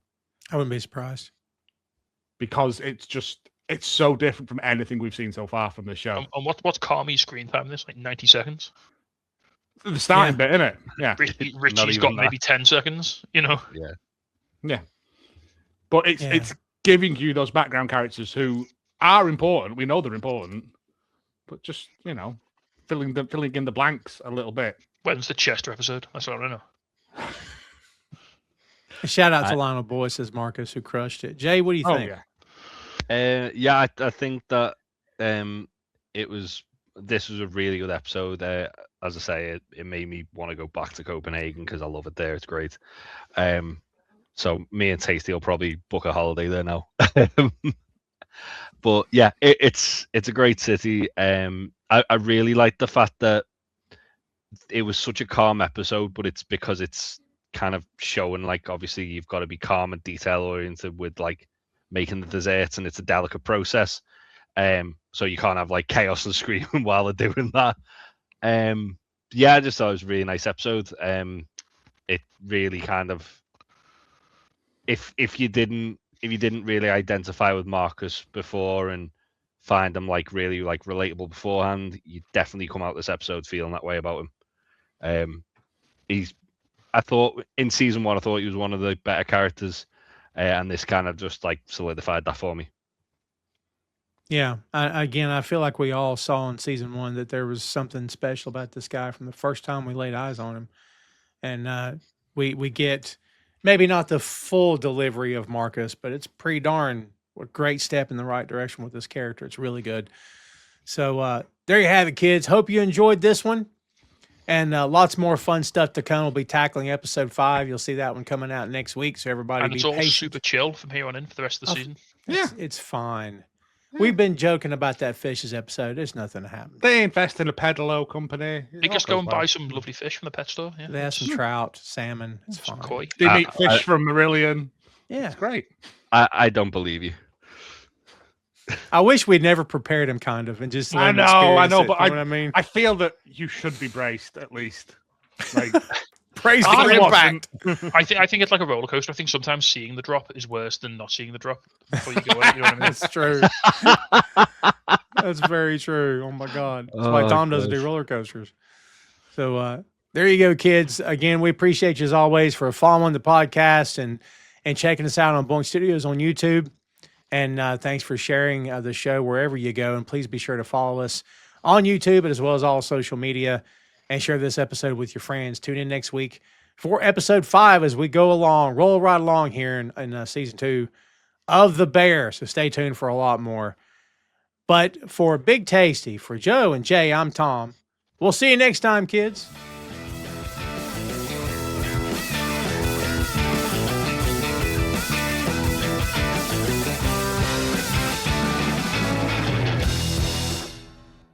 I wouldn't be surprised. because it's so different from anything we've seen so far from this show. And what's Carmy's screen time? This like 90 seconds. The starting bit, innit? Yeah. Richie's got maybe 10 seconds. You know. Yeah. But it's giving you those background characters who are important. We know they're important, but just filling in the blanks a little bit. When's the Chester episode? That's all I know. Shout out to Lionel Boy, says Marcus, who crushed it. Jay, what do you think? Yeah. I think that this was a really good episode. As I say, it made me want to go back to Copenhagen because I love it there. It's great. So me and Tasty will probably book a holiday there now. But yeah, it's a great city. I really like the fact that it was such a calm episode, but it's because it's kind of showing like obviously you've got to be calm and detail oriented with like making the desserts, and it's a delicate process. So you can't have like chaos and screaming while they're doing that. I just thought it was a really nice episode. It really kind of if you didn't really identify with Marcus before and find him like really like relatable beforehand, you definitely come out this episode feeling that way about him. I thought in season 1, I thought he was one of the better characters, and this kind of just like solidified that for me. Yeah. I feel like we all saw in season 1 that there was something special about this guy from the first time we laid eyes on him. And we get maybe not the full delivery of Marcus, but it's pretty darn a great step in the right direction with this character. It's really good. So there you have it, kids. Hope you enjoyed this one. And lots more fun stuff to come. We'll be tackling episode 5. You'll see that one coming out next week. So everybody And it's be all patient. super chill from here on in for the rest of the season. It's fine. We've been joking about that fishes episode. There's nothing to happen. They invest in a pedalo company. They just go and buy some lovely fish from the pet store. Yeah. They have some trout, salmon. It's fine. Koi. They meet fish from Marillion. Yeah. It's great. I don't believe you. I wish we'd never prepared him, kind of, and just let him I experience know, it, but you know what I mean? I feel that you should be braced at least. Like Praise I the wasn't. impact. I think it's like a roller coaster. I think sometimes seeing the drop is worse than not seeing the drop before you go in. You know what I mean? That's true. That's very true. Oh my God. That's why Oh, Tom doesn't do gosh. roller coasters. So there you go, kids. Again, we appreciate you as always for following the podcast and checking us out on Boink Studios on YouTube. And thanks for sharing the show wherever you go. And please be sure to follow us on YouTube as well as all social media, and share this episode with your friends. Tune in next week for episode 5 as we go along, roll right along here in season 2 of The Bear. So stay tuned for a lot more. But for Big Tasty, for Joe and Jay, I'm Tom. We'll see you next time, kids.